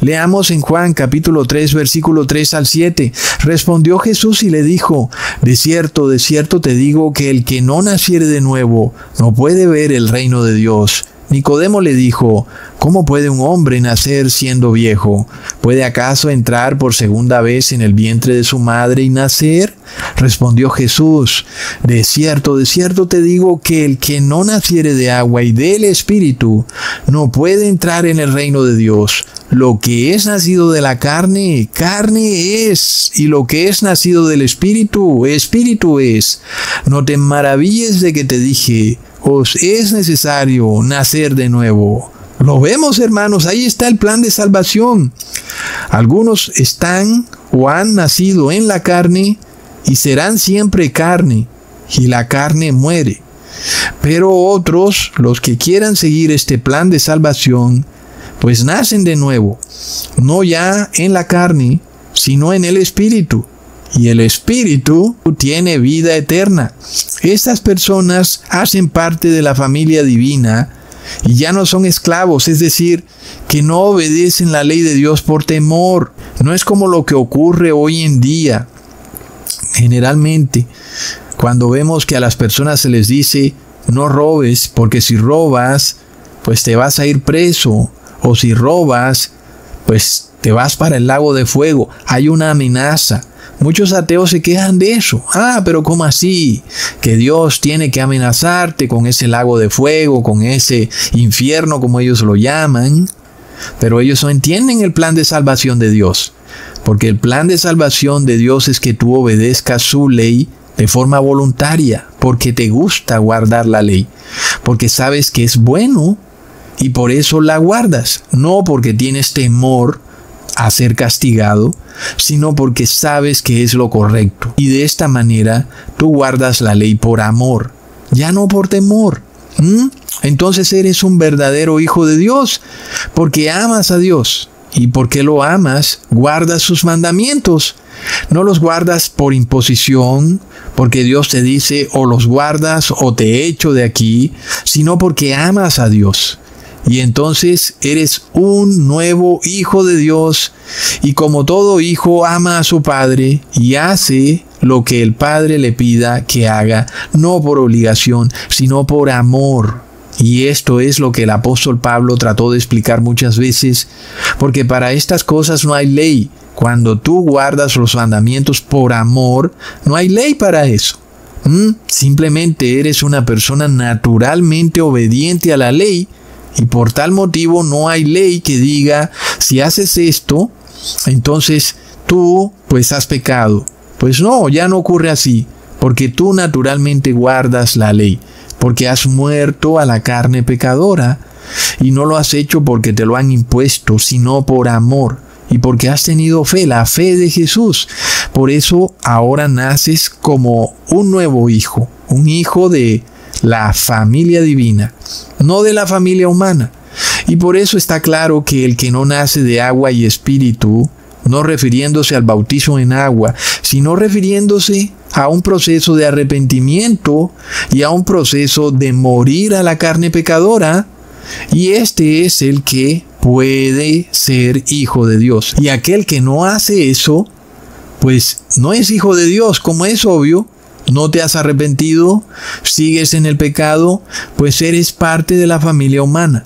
Leamos en Juan capítulo 3, versículo 3 al 7. Respondió Jesús y le dijo: de cierto te digo que el que no naciere de nuevo no puede ver el reino de Dios. Nicodemo le dijo: ¿cómo puede un hombre nacer siendo viejo? ¿Puede acaso entrar por segunda vez en el vientre de su madre y nacer? Respondió Jesús: de cierto te digo que el que no naciere de agua y del Espíritu no puede entrar en el reino de Dios. Lo que es nacido de la carne, carne es, y lo que es nacido del Espíritu, Espíritu es. No te maravilles de que te dije: os es necesario nacer de nuevo. Lo vemos, hermanos, ahí está el plan de salvación. Algunos están o han nacido en la carne y serán siempre carne, y la carne muere. Pero otros, los que quieran seguir este plan de salvación, pues nacen de nuevo, no ya en la carne, sino en el Espíritu. Y el Espíritu tiene vida eterna. Estas personas hacen parte de la familia divina y ya no son esclavos, es decir, que no obedecen la ley de Dios por temor. No es como lo que ocurre hoy en día. Generalmente, cuando vemos que a las personas se les dice: no robes, porque si robas, pues te vas a ir preso, o si robas, pues te vas para el lago de fuego. Hay una amenaza. Muchos ateos se quejan de eso. Pero ¿cómo así? Que Dios tiene que amenazarte con ese lago de fuego, con ese infierno, como ellos lo llaman. Pero ellos no entienden el plan de salvación de Dios. Porque el plan de salvación de Dios es que tú obedezcas su ley de forma voluntaria, porque te gusta guardar la ley, porque sabes que es bueno y por eso la guardas, no porque tienes temor a ser castigado, sino porque sabes que es lo correcto. Y de esta manera tú guardas la ley por amor, ya no por temor. Entonces eres un verdadero hijo de Dios, porque amas a Dios. Y porque lo amas, guardas sus mandamientos. No los guardas por imposición, porque Dios te dice: o los guardas o te echo de aquí, sino porque amas a Dios. Y entonces eres un nuevo hijo de Dios, y como todo hijo ama a su padre y hace lo que el padre le pida que haga, no por obligación, sino por amor. Y esto es lo que el apóstol Pablo trató de explicar muchas veces, porque para estas cosas no hay ley. Cuando tú guardas los mandamientos por amor, no hay ley para eso. Simplemente eres una persona naturalmente obediente a la ley, y por tal motivo no hay ley que diga: si haces esto, entonces tú pues has pecado. Pues no, ya no ocurre así, porque tú naturalmente guardas la ley, porque has muerto a la carne pecadora, y no lo has hecho porque te lo han impuesto, sino por amor, y porque has tenido fe, la fe de Jesús. Por eso ahora naces como un nuevo hijo, un hijo de la familia divina, no de la familia humana. Y por eso está claro que el que no nace de agua y espíritu no refiriéndose al bautismo en agua, sino refiriéndose a un proceso de arrepentimiento y a un proceso de morir a la carne pecadora, y este es el que puede ser hijo de Dios. Y aquel que no hace eso, pues no es hijo de Dios, como es obvio. No te has arrepentido, sigues en el pecado, pues eres parte de la familia humana.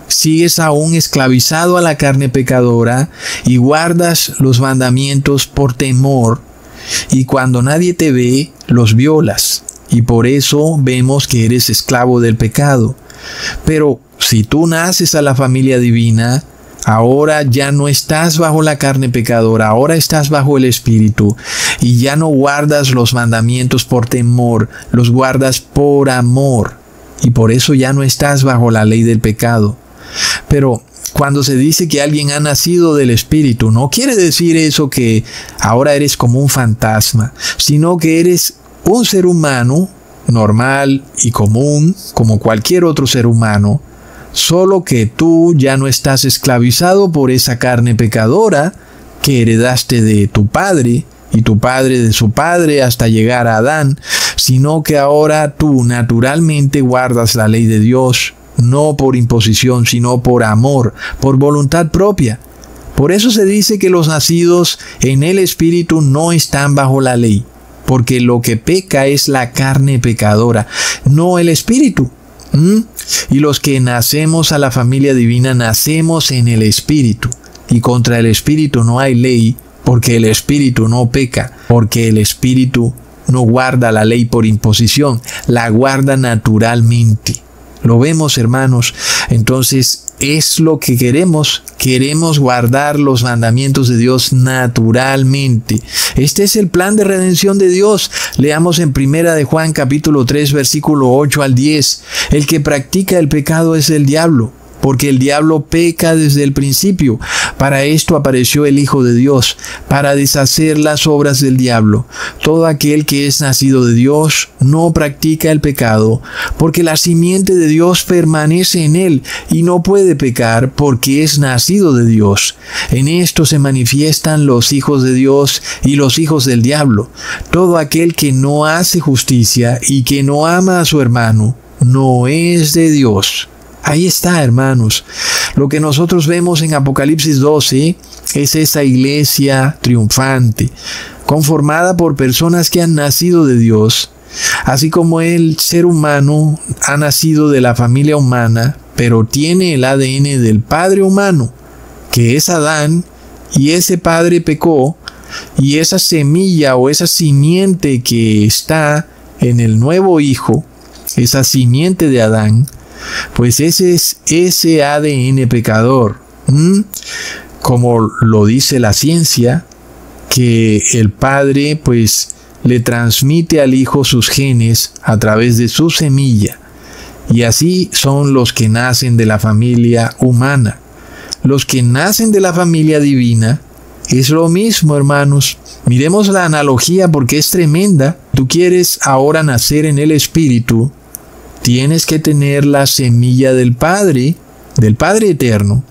Sigues aún esclavizado a la carne pecadora y guardas los mandamientos por temor, y cuando nadie te ve, los violas, y por eso vemos que eres esclavo del pecado. Pero si tú naces a la familia divina, ahora ya no estás bajo la carne pecadora, ahora estás bajo el Espíritu, y ya no guardas los mandamientos por temor, los guardas por amor, y por eso ya no estás bajo la ley del pecado. Pero cuando se dice que alguien ha nacido del Espíritu, no quiere decir eso que ahora eres como un fantasma, sino que eres un ser humano normal y común, como cualquier otro ser humano, solo que tú ya no estás esclavizado por esa carne pecadora que heredaste de tu padre y tu padre de su padre hasta llegar a Adán, sino que ahora tú naturalmente guardas la ley de Dios, no por imposición, sino por amor, por voluntad propia. Por eso se dice que los nacidos en el Espíritu no están bajo la ley, porque lo que peca es la carne pecadora, no el Espíritu. Y los que nacemos a la familia divina nacemos en el Espíritu, y contra el Espíritu no hay ley, porque el Espíritu no peca, porque el Espíritu no guarda la ley por imposición, la guarda naturalmente. Lo vemos, hermanos. Entonces es lo que queremos. Queremos guardar los mandamientos de Dios naturalmente. Este es el plan de redención de Dios. Leamos en 1 de Juan capítulo 3 versículo 8 al 10. El que practica el pecado es el diablo, porque el diablo peca desde el principio. Para esto apareció el Hijo de Dios, para deshacer las obras del diablo. Todo aquel que es nacido de Dios no practica el pecado, porque la simiente de Dios permanece en él, y no puede pecar porque es nacido de Dios. En esto se manifiestan los hijos de Dios y los hijos del diablo. Todo aquel que no hace justicia y que no ama a su hermano, no es de Dios. Ahí está, hermanos. Lo que nosotros vemos en Apocalipsis 12 es esa iglesia triunfante, conformada por personas que han nacido de Dios, así como el ser humano ha nacido de la familia humana, pero tiene el ADN del padre humano, que es Adán, y ese padre pecó, y esa semilla o esa simiente que está en el nuevo hijo, esa simiente de Adán, pues ese es ese ADN pecador. Como lo dice la ciencia, que el padre pues le transmite al hijo sus genes a través de su semilla. Y así son los que nacen de la familia humana. Los que nacen de la familia divina es lo mismo, hermanos. Miremos la analogía porque es tremenda. Tú quieres ahora nacer en el Espíritu, tienes que tener la semilla del Padre eterno.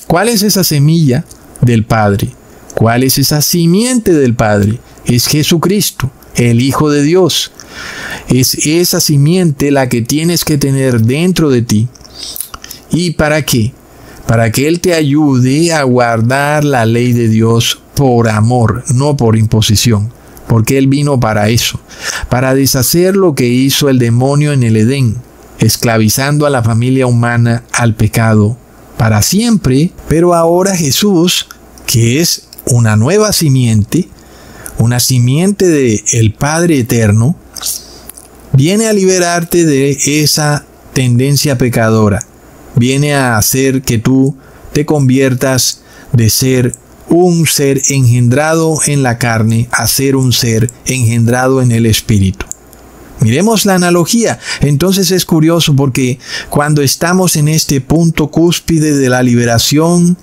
¿Cuál es esa semilla del Padre? ¿Cuál es esa simiente del Padre? Es Jesucristo, el Hijo de Dios. Es esa simiente la que tienes que tener dentro de ti. ¿Y para qué? Para que Él te ayude a guardar la ley de Dios por amor, no por imposición. Porque Él vino para eso, para deshacer lo que hizo el demonio en el Edén, esclavizando a la familia humana al pecado para siempre. Pero ahora Jesús, que es una nueva simiente, una simiente del Padre eterno, viene a liberarte de esa tendencia pecadora. Viene a hacer que tú te conviertas de ser un ser engendrado en la carne a ser un ser engendrado en el Espíritu. Miremos la analogía. Entonces es curioso porque cuando estamos en este punto cúspide de la liberación,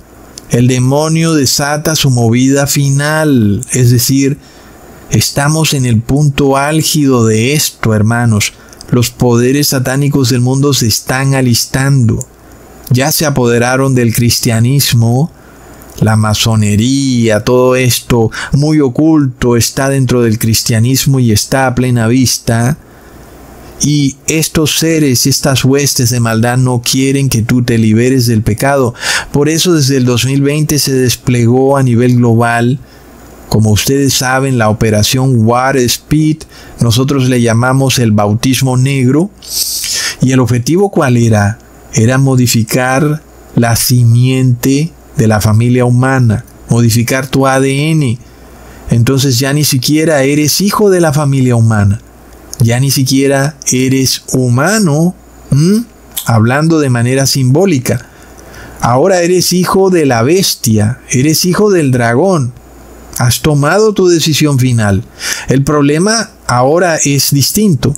el demonio desata su movida final. Es decir, estamos en el punto álgido de esto, hermanos. Los poderes satánicos del mundo se están alistando. Ya se apoderaron del cristianismo. la masonería, todo esto muy oculto está dentro del cristianismo y está a plena vista. Y estos seres, estas huestes de maldad no quieren que tú te liberes del pecado. Por eso desde el 2020 se desplegó a nivel global, como ustedes saben, la operación Water Speed. Nosotros le llamamos el bautismo negro. ¿Y el objetivo cuál era? Era modificar la simiente de la familia humana, modificar tu ADN. Entonces ya ni siquiera eres hijo de la familia humana, ya ni siquiera eres humano, hablando de manera simbólica. Ahora eres hijo de la bestia, eres hijo del dragón. Has tomado tu decisión final. El problema ahora es distinto,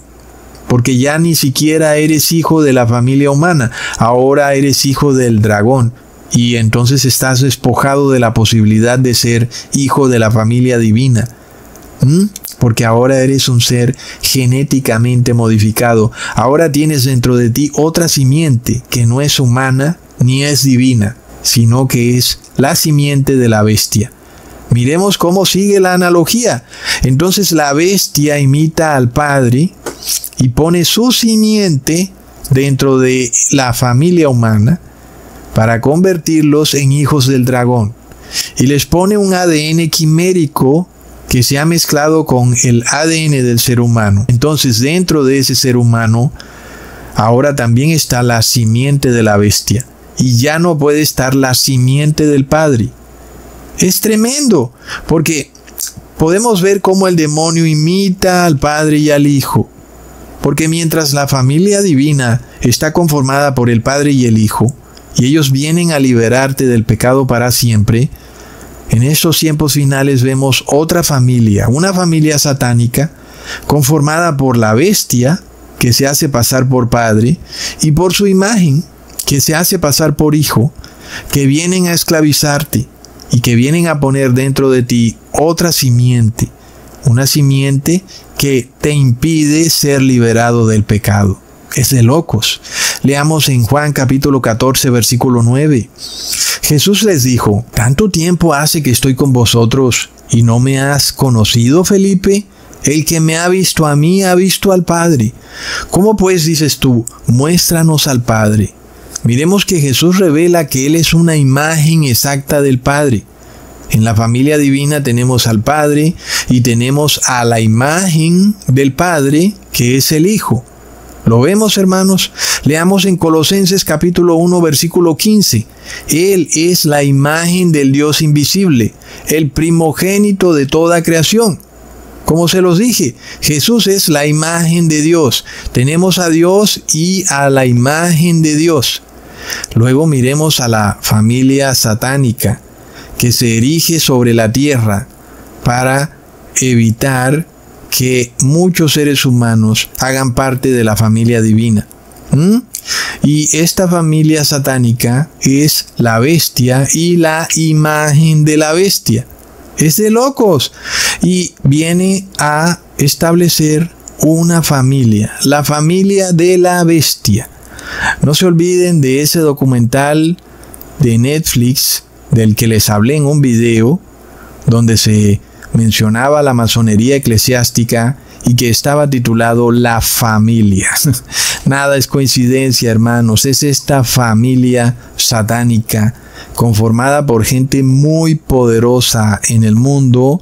porque ya ni siquiera eres hijo de la familia humana, ahora eres hijo del dragón. Y entonces estás despojado de la posibilidad de ser hijo de la familia divina. Porque ahora eres un ser genéticamente modificado. Ahora tienes dentro de ti otra simiente que no es humana ni es divina, sino que es la simiente de la bestia. Miremos cómo sigue la analogía. Entonces la bestia imita al Padre y pone su simiente dentro de la familia humana para convertirlos en hijos del dragón. Y les pone un ADN quimérico que se ha mezclado con el ADN del ser humano. Entonces dentro de ese ser humano ahora también está la simiente de la bestia. Y ya no puede estar la simiente del Padre. Es tremendo, porque podemos ver cómo el demonio imita al Padre y al Hijo. Porque mientras la familia divina está conformada por el Padre y el Hijo, y ellos vienen a liberarte del pecado para siempre, en estos tiempos finales vemos otra familia, una familia satánica, conformada por la bestia, que se hace pasar por Padre, y por su imagen, que se hace pasar por Hijo, que vienen a esclavizarte, y que vienen a poner dentro de ti otra simiente, una simiente que te impide ser liberado del pecado. Es de locos. Leamos en Juan capítulo 14, versículo 9. Jesús les dijo: ¿Tanto tiempo hace que estoy con vosotros y no me has conocido, Felipe? El que me ha visto a mí ha visto al Padre. ¿Cómo pues dices tú, muéstranos al Padre? Miremos que Jesús revela que Él es una imagen exacta del Padre. En la familia divina tenemos al Padre y tenemos a la imagen del Padre, que es el Hijo. ¿Lo vemos, hermanos? Leamos en Colosenses capítulo 1, versículo 15. Él es la imagen del Dios invisible, el primogénito de toda creación. Como se los dije, Jesús es la imagen de Dios. Tenemos a Dios y a la imagen de Dios. Luego miremos a la familia satánica que se erige sobre la tierra para evitar que muchos seres humanos hagan parte de la familia divina. Y esta familia satánica es la bestia y la imagen de la bestia. Es de locos. Y viene a establecer una familia, la familia de la bestia. No se olviden de ese documental de Netflix del que les hablé en un video, donde se mencionaba la masonería eclesiástica y que estaba titulado La Familia. Nada es coincidencia, hermanos. Es esta familia satánica conformada por gente muy poderosa en el mundo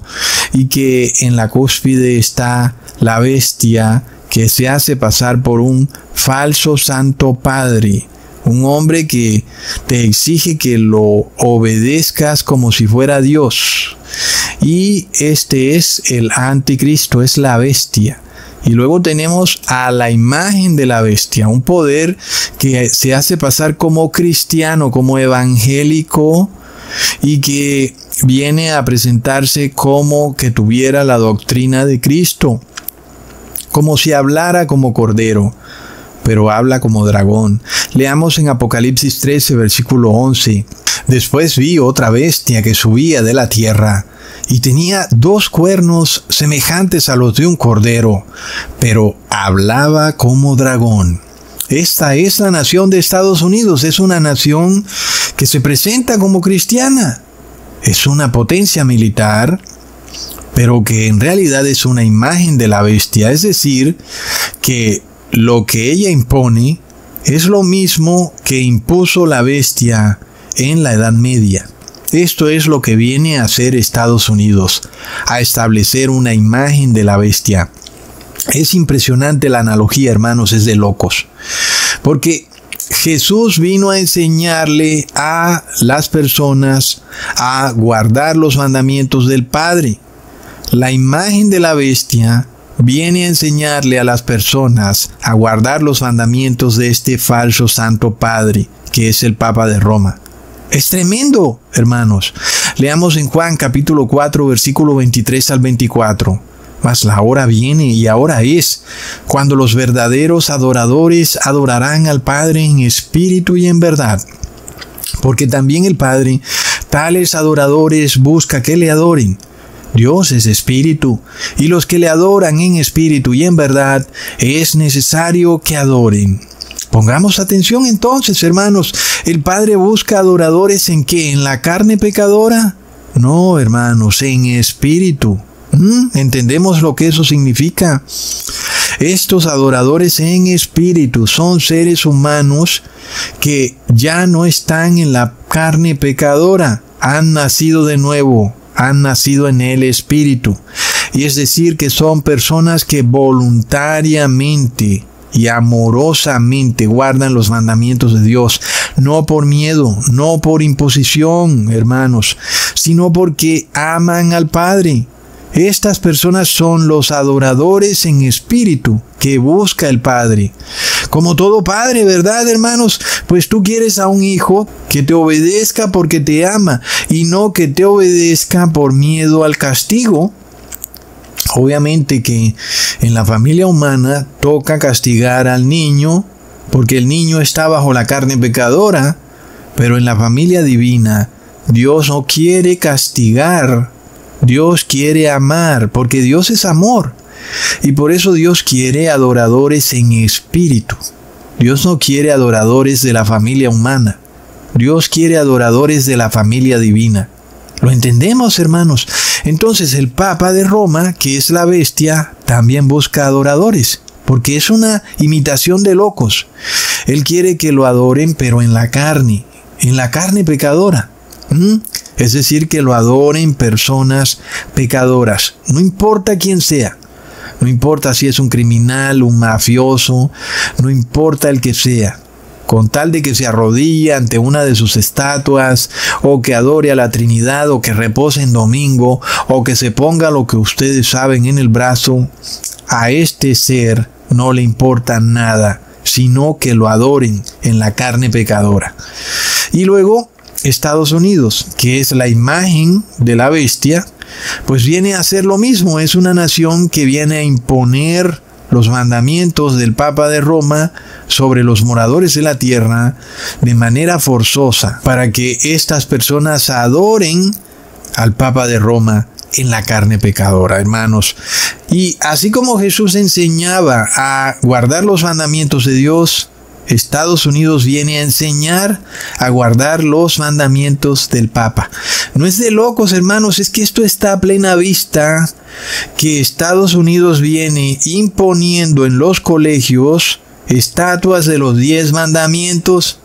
y que en la cúspide está la bestia, que se hace pasar por un falso santo padre, un hombre que te exige que lo obedezcas como si fuera Dios. Y este es el anticristo, es la bestia. Y luego tenemos a la imagen de la bestia, un poder que se hace pasar como cristiano, como evangélico, y que viene a presentarse como que tuviera la doctrina de Cristo, como si hablara como cordero, pero habla como dragón. Leamos en Apocalipsis 13, versículo 11. Después vi otra bestia que subía de la tierra, y tenía 2 cuernos semejantes a los de un cordero, pero hablaba como dragón. Esta es la nación de Estados Unidos, es una nación que se presenta como cristiana, es una potencia militar, pero que en realidad es una imagen de la bestia. Es decir, que lo que ella impone es lo mismo que impuso la bestia en la Edad Media. Esto es lo que viene a hacer Estados Unidos, a establecer una imagen de la bestia. Es impresionante la analogía, hermanos, es de locos. Porque Jesús vino a enseñarle a las personas a guardar los mandamientos del Padre. La imagen de la bestia viene a enseñarle a las personas a guardar los mandamientos de este falso Santo Padre, que es el Papa de Roma. Es tremendo, hermanos. Leamos en Juan capítulo 4, versículo 23 al 24. Mas la hora viene y ahora es, cuando los verdaderos adoradores adorarán al Padre en espíritu y en verdad. Porque también el Padre, tales adoradores, busca que le adoren. Dios es espíritu, y los que le adoran en espíritu y en verdad, es necesario que adoren. Pongamos atención entonces, hermanos. ¿El Padre busca adoradores en qué? ¿En la carne pecadora? No, hermanos, en espíritu. ¿Entendemos lo que eso significa? Estos adoradores en espíritu son seres humanos que ya no están en la carne pecadora. Han nacido de nuevo, han nacido en el espíritu. Y es decir, que son personas que voluntariamente y amorosamente guardan los mandamientos de Dios, no por miedo, no por imposición, hermanos, sino porque aman al Padre. Estas personas son los adoradores en espíritu que busca el Padre. Como todo padre, ¿verdad, hermanos? Pues tú quieres a un hijo que te obedezca porque te ama y no que te obedezca por miedo al castigo. Obviamente que en la familia humana toca castigar al niño porque el niño está bajo la carne pecadora, pero en la familia divina Dios no quiere castigar, Dios quiere amar, porque Dios es amor. Y por eso Dios quiere adoradores en espíritu. Dios no quiere adoradores de la familia humana. Dios quiere adoradores de la familia divina. ¿Lo entendemos, hermanos? Entonces el Papa de Roma, que es la bestia, también busca adoradores, porque es una imitación de locos. Él quiere que lo adoren, pero en la carne pecadora. Es decir, que lo adoren personas pecadoras. No importa quién sea. No importa si es un criminal, un mafioso, no importa el que sea. Con tal de que se arrodille ante una de sus estatuas, o que adore a la Trinidad, o que repose en domingo, o que se ponga lo que ustedes saben en el brazo, a este ser no le importa nada, sino que lo adoren en la carne pecadora. Y luego Estados Unidos, que es la imagen de la bestia, pues viene a hacer lo mismo. Es una nación que viene a imponer los mandamientos del Papa de Roma sobre los moradores de la tierra de manera forzosa, para que estas personas adoren al Papa de Roma en la carne pecadora, hermanos. Y así como Jesús enseñaba a guardar los mandamientos de Dios, Estados Unidos viene a enseñar a guardar los mandamientos del Papa. No es de locos, hermanos, es que esto está a plena vista, que Estados Unidos viene imponiendo en los colegios estatuas de los 10 mandamientos.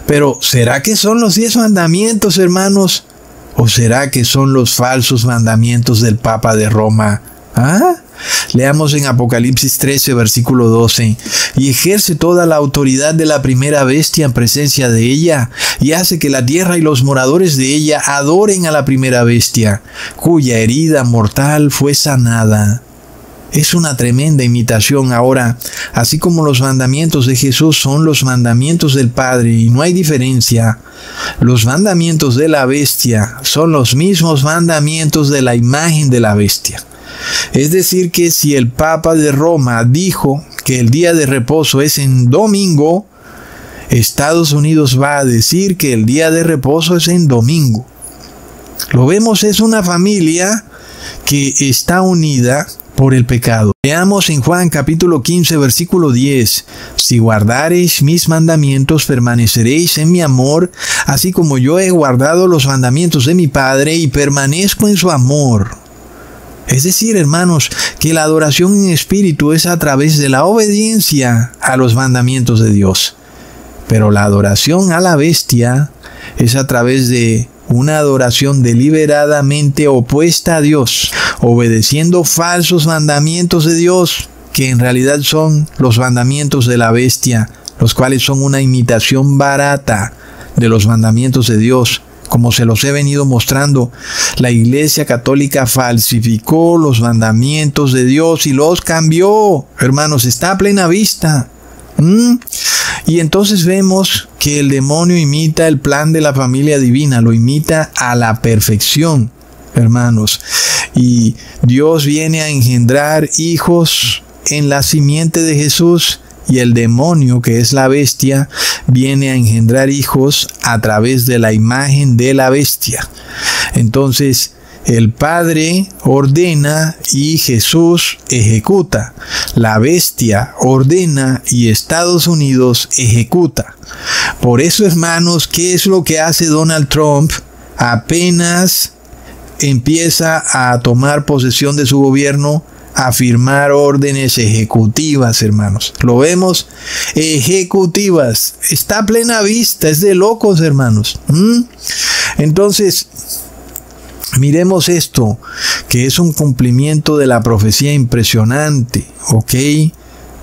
Pero ¿será que son los 10 mandamientos, hermanos? ¿O será que son los falsos mandamientos del Papa de Roma? Leamos en Apocalipsis 13, versículo 12. Y ejerce toda la autoridad de la primera bestia en presencia de ella, y hace que la tierra y los moradores de ella adoren a la primera bestia, cuya herida mortal fue sanada. Es una tremenda imitación. Ahora, así como los mandamientos de Jesús son los mandamientos del Padre y no hay diferencia, los mandamientos de la bestia son los mismos mandamientos de la imagen de la bestia. Es decir, que si el Papa de Roma dijo que el día de reposo es en domingo, Estados Unidos va a decir que el día de reposo es en domingo. Lo vemos, es una familia que está unida por el pecado. Leamos en Juan capítulo 15, versículo 10. Si guardareis mis mandamientos, permaneceréis en mi amor, así como yo he guardado los mandamientos de mi Padre y permanezco en su amor. Es decir, hermanos, que la adoración en espíritu es a través de la obediencia a los mandamientos de Dios. Pero la adoración a la bestia es a través de una adoración deliberadamente opuesta a Dios, obedeciendo falsos mandamientos de Dios, que en realidad son los mandamientos de la bestia, los cuales son una imitación barata de los mandamientos de Dios. Como se los he venido mostrando, la Iglesia Católica falsificó los mandamientos de Dios y los cambió. Hermanos, está a plena vista. Y entonces vemos que el demonio imita el plan de la familia divina, lo imita a la perfección, hermanos. Y Dios viene a engendrar hijos en la simiente de Jesús, y el demonio, que es la bestia, viene a engendrar hijos a través de la imagen de la bestia. Entonces, el Padre ordena y Jesús ejecuta. La bestia ordena y Estados Unidos ejecuta. Por eso, hermanos, ¿qué es lo que hace Donald Trump? Apenas empieza a tomar posesión de su gobierno, a firmar órdenes ejecutivas, hermanos. Lo vemos, ejecutivas. Está a plena vista, es de locos, hermanos. Entonces, miremos esto, que es un cumplimiento de la profecía impresionante, ¿ok?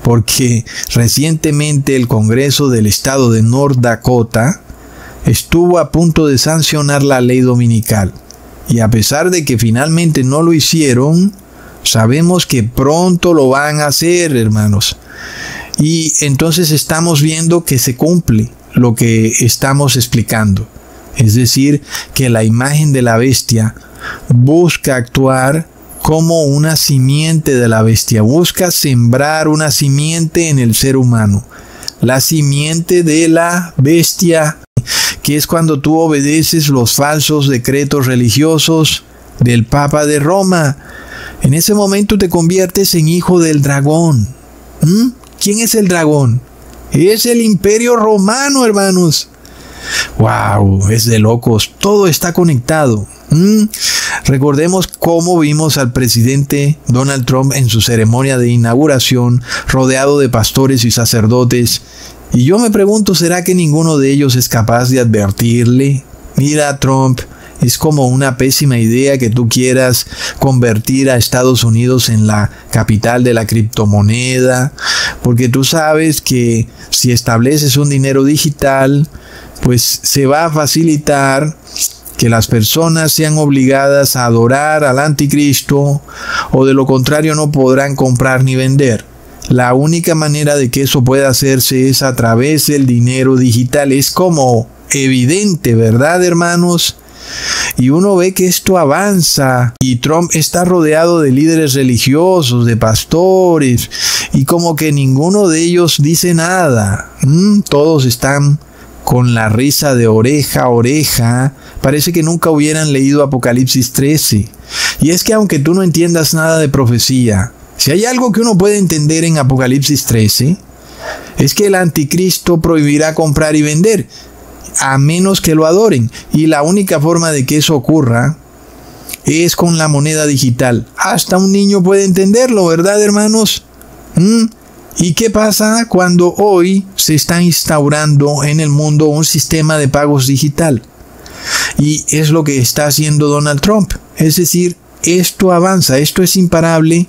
Porque recientemente el Congreso del Estado de North Dakota estuvo a punto de sancionar la ley dominical. Y a pesar de que finalmente no lo hicieron, sabemos que pronto lo van a hacer, hermanos. Y entonces estamos viendo que se cumple lo que estamos explicando. Es decir, que la imagen de la bestia busca actuar como una simiente de la bestia. Busca sembrar una simiente en el ser humano. La simiente de la bestia, que es cuando tú obedeces los falsos decretos religiosos del Papa de Roma. En ese momento te conviertes en hijo del dragón. ¿Quién es el dragón? Es el Imperio Romano, hermanos. ¡Wow! Es de locos. Todo está conectado. Recordemos cómo vimos al presidente Donald Trump en su ceremonia de inauguración, rodeado de pastores y sacerdotes. Y yo me pregunto, ¿será que ninguno de ellos es capaz de advertirle? Mira, Trump, es como una pésima idea que tú quieras convertir a Estados Unidos en la capital de la criptomoneda, porque tú sabes que si estableces un dinero digital, pues se va a facilitar que las personas sean obligadas a adorar al anticristo, o de lo contrario no podrán comprar ni vender. La única manera de que eso pueda hacerse es a través del dinero digital. Es como evidente, ¿verdad, hermanos? Y uno ve que esto avanza y Trump está rodeado de líderes religiosos, de pastores, y como que ninguno de ellos dice nada. Todos están con la risa de oreja a oreja. Parece que nunca hubieran leído Apocalipsis 13. Y es que aunque tú no entiendas nada de profecía, si hay algo que uno puede entender en Apocalipsis 13, es que el anticristo prohibirá comprar y vender, a menos que lo adoren. Y la única forma de que eso ocurra es con la moneda digital. Hasta un niño puede entenderlo, ¿verdad, hermanos? ¿Y qué pasa cuando hoy se está instaurando en el mundo un sistema de pagos digital? Y es lo que está haciendo Donald Trump. Es decir, esto avanza, esto es imparable.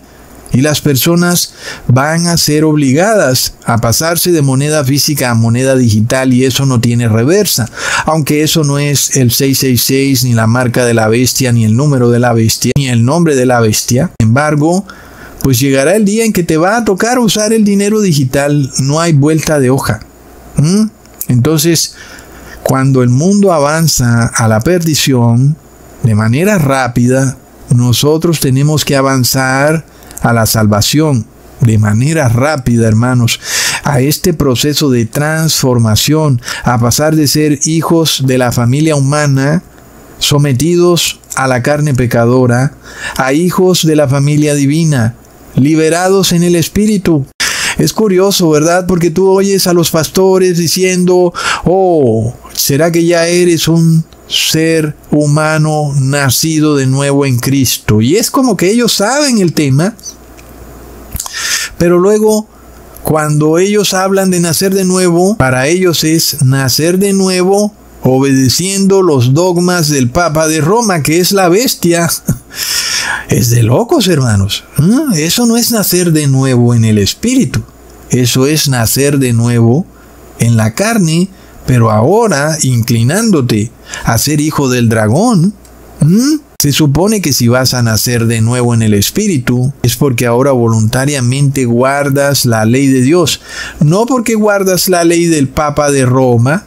Y las personas van a ser obligadas a pasarse de moneda física a moneda digital, y eso no tiene reversa. Aunque eso no es el 666, ni la marca de la bestia, ni el número de la bestia, ni el nombre de la bestia. Sin embargo, pues llegará el día en que te va a tocar usar el dinero digital. No hay vuelta de hoja. Entonces, cuando el mundo avanza a la perdición de manera rápida, nosotros tenemos que avanzar a la salvación de manera rápida, hermanos, a este proceso de transformación, a pasar de ser hijos de la familia humana sometidos a la carne pecadora, a hijos de la familia divina, liberados en el Espíritu. Es curioso, ¿verdad? Porque tú oyes a los pastores diciendo, oh, ¿será que ya eres un ser humano nacido de nuevo en Cristo? Y es como que ellos saben el tema, pero luego cuando ellos hablan de nacer de nuevo, para ellos es nacer de nuevo obedeciendo los dogmas del Papa de Roma, que es la bestia. Es de locos, hermanos. Eso no es nacer de nuevo en el Espíritu. Eso es nacer de nuevo en la carne, pero ahora inclinándote a ser hijo del dragón. Se supone que si vas a nacer de nuevo en el Espíritu, es porque ahora voluntariamente guardas la ley de Dios, no porque guardas la ley del Papa de Roma.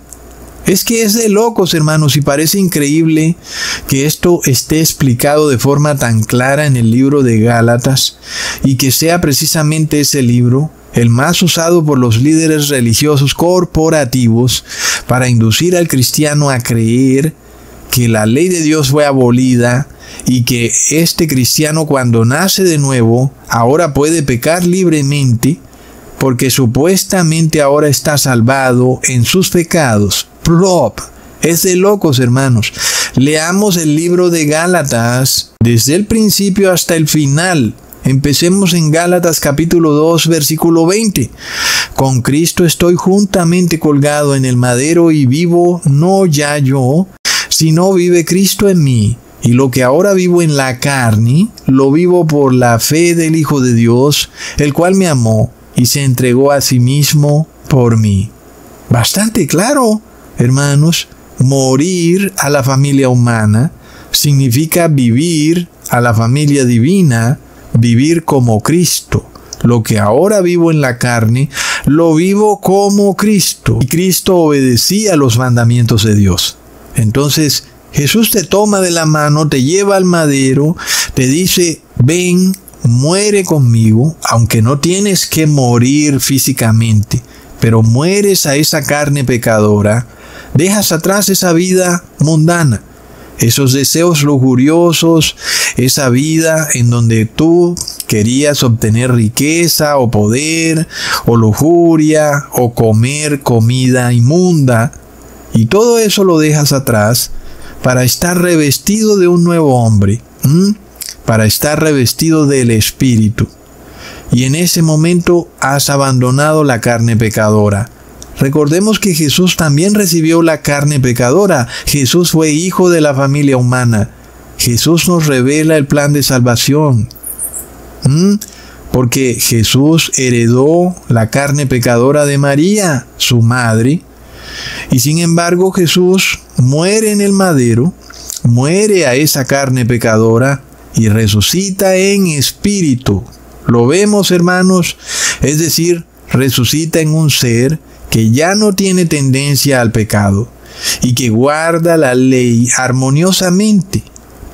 Es que es de locos, hermanos, y parece increíble que esto esté explicado de forma tan clara en el libro de Gálatas, y que sea precisamente ese libro el más usado por los líderes religiosos corporativos para inducir al cristiano a creer que la ley de Dios fue abolida y que este cristiano, cuando nace de nuevo, ahora puede pecar libremente porque supuestamente ahora está salvado en sus pecados. Plop. Es de locos, hermanos. Leamos el libro de Gálatas desde el principio hasta el final. Empecemos en Gálatas capítulo 2, versículo 20. Con Cristo estoy juntamente colgado en el madero y vivo no ya yo, sino vive Cristo en mí. Y lo que ahora vivo en la carne, lo vivo por la fe del Hijo de Dios, el cual me amó y se entregó a sí mismo por mí. Bastante claro, hermanos. Morir a la familia humana significa vivir a la familia divina, vivir como Cristo. Lo que ahora vivo en la carne, lo vivo como Cristo. Y Cristo obedecía los mandamientos de Dios. Entonces, Jesús te toma de la mano, te lleva al madero, te dice, ven, muere conmigo, aunque no tienes que morir físicamente, pero mueres a esa carne pecadora, dejas atrás esa vida mundana, esos deseos lujuriosos, esa vida en donde tú querías obtener riqueza o poder o lujuria o comer comida inmunda, y todo eso lo dejas atrás para estar revestido de un nuevo hombre, para estar revestido del Espíritu. Y en ese momento has abandonado la carne pecadora. Recordemos que Jesús también recibió la carne pecadora. Jesús fue hijo de la familia humana. Jesús nos revela el plan de salvación. Porque Jesús heredó la carne pecadora de María, su madre. Y sin embargo Jesús muere en el madero, muere a esa carne pecadora y resucita en espíritu. ¿Lo vemos, hermanos? Es decir, resucita en un ser que ya no tiene tendencia al pecado y que guarda la ley armoniosamente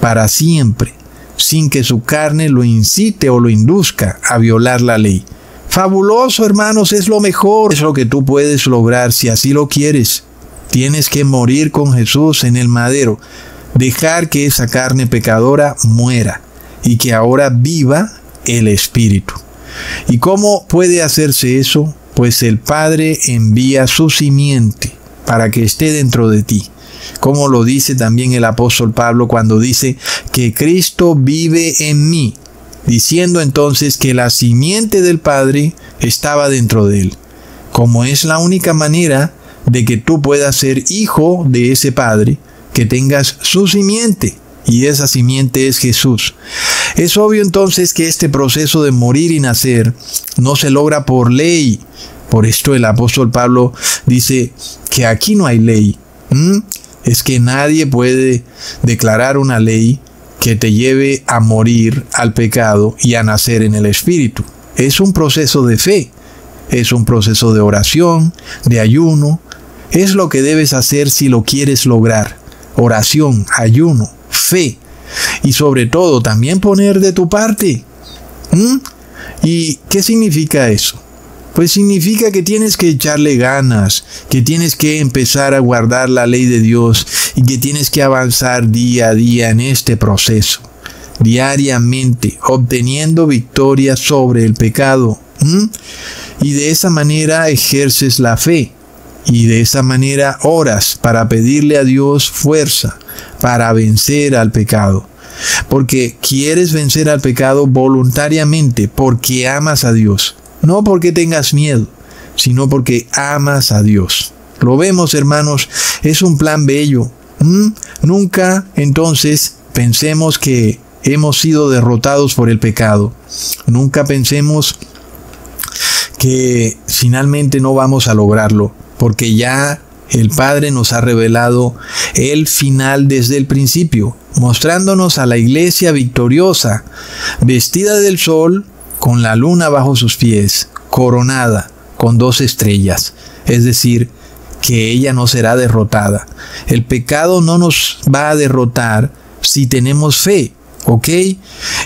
para siempre, sin que su carne lo incite o lo induzca a violar la ley. Fabuloso, hermanos, es lo mejor, es lo que tú puedes lograr si así lo quieres. Tienes que morir con Jesús en el madero, dejar que esa carne pecadora muera y que ahora viva el Espíritu. ¿Y cómo puede hacerse eso? Pues el Padre envía su simiente para que esté dentro de ti. Como lo dice también el apóstol Pablo cuando dice que Cristo vive en mí, diciendo entonces que la simiente del Padre estaba dentro de él. Como es la única manera de que tú puedas ser hijo de ese Padre, que tengas su simiente, y esa simiente es Jesús. Es obvio entonces que este proceso de morir y nacer no se logra por ley. Por esto el apóstol Pablo dice que aquí no hay ley. Es que nadie puede declarar una ley que te lleve a morir al pecado y a nacer en el Espíritu. Es un proceso de fe, es un proceso de oración, de ayuno. Es lo que debes hacer si lo quieres lograr. Oración, ayuno, fe. Y sobre todo también poner de tu parte. ¿Y qué significa eso? Pues significa que tienes que echarle ganas, que tienes que empezar a guardar la ley de Dios y que tienes que avanzar día a día en este proceso. diariamente, obteniendo victoria sobre el pecado. Y de esa manera ejerces la fe. Y de esa manera oras para pedirle a Dios fuerza para vencer al pecado. Porque quieres vencer al pecado voluntariamente, porque amas a Dios. No porque tengas miedo, sino porque amas a Dios. Lo vemos, hermanos, es un plan bello. Nunca, entonces, pensemos que hemos sido derrotados por el pecado. Nunca pensemos que finalmente no vamos a lograrlo, porque ya el Padre nos ha revelado el final desde el principio, mostrándonos a la iglesia victoriosa, vestida del sol, con la luna bajo sus pies, coronada con 2 estrellas. Es decir, que ella no será derrotada. El pecado no nos va a derrotar si tenemos fe, ¿ok?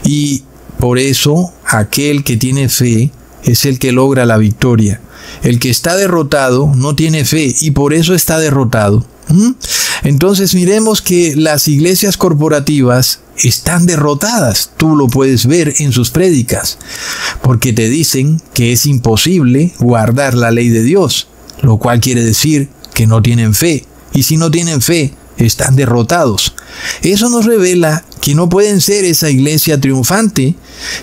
Y por eso aquel que tiene fe es el que logra la victoria. El que está derrotado no tiene fe y por eso está derrotado. Entonces miremos que las iglesias corporativas están derrotadas. Tú lo puedes ver en sus prédicas, porque te dicen que es imposible guardar la ley de Dios, lo cual quiere decir que no tienen fe. Y si no tienen fe, están derrotados. Eso nos revela que no pueden ser esa iglesia triunfante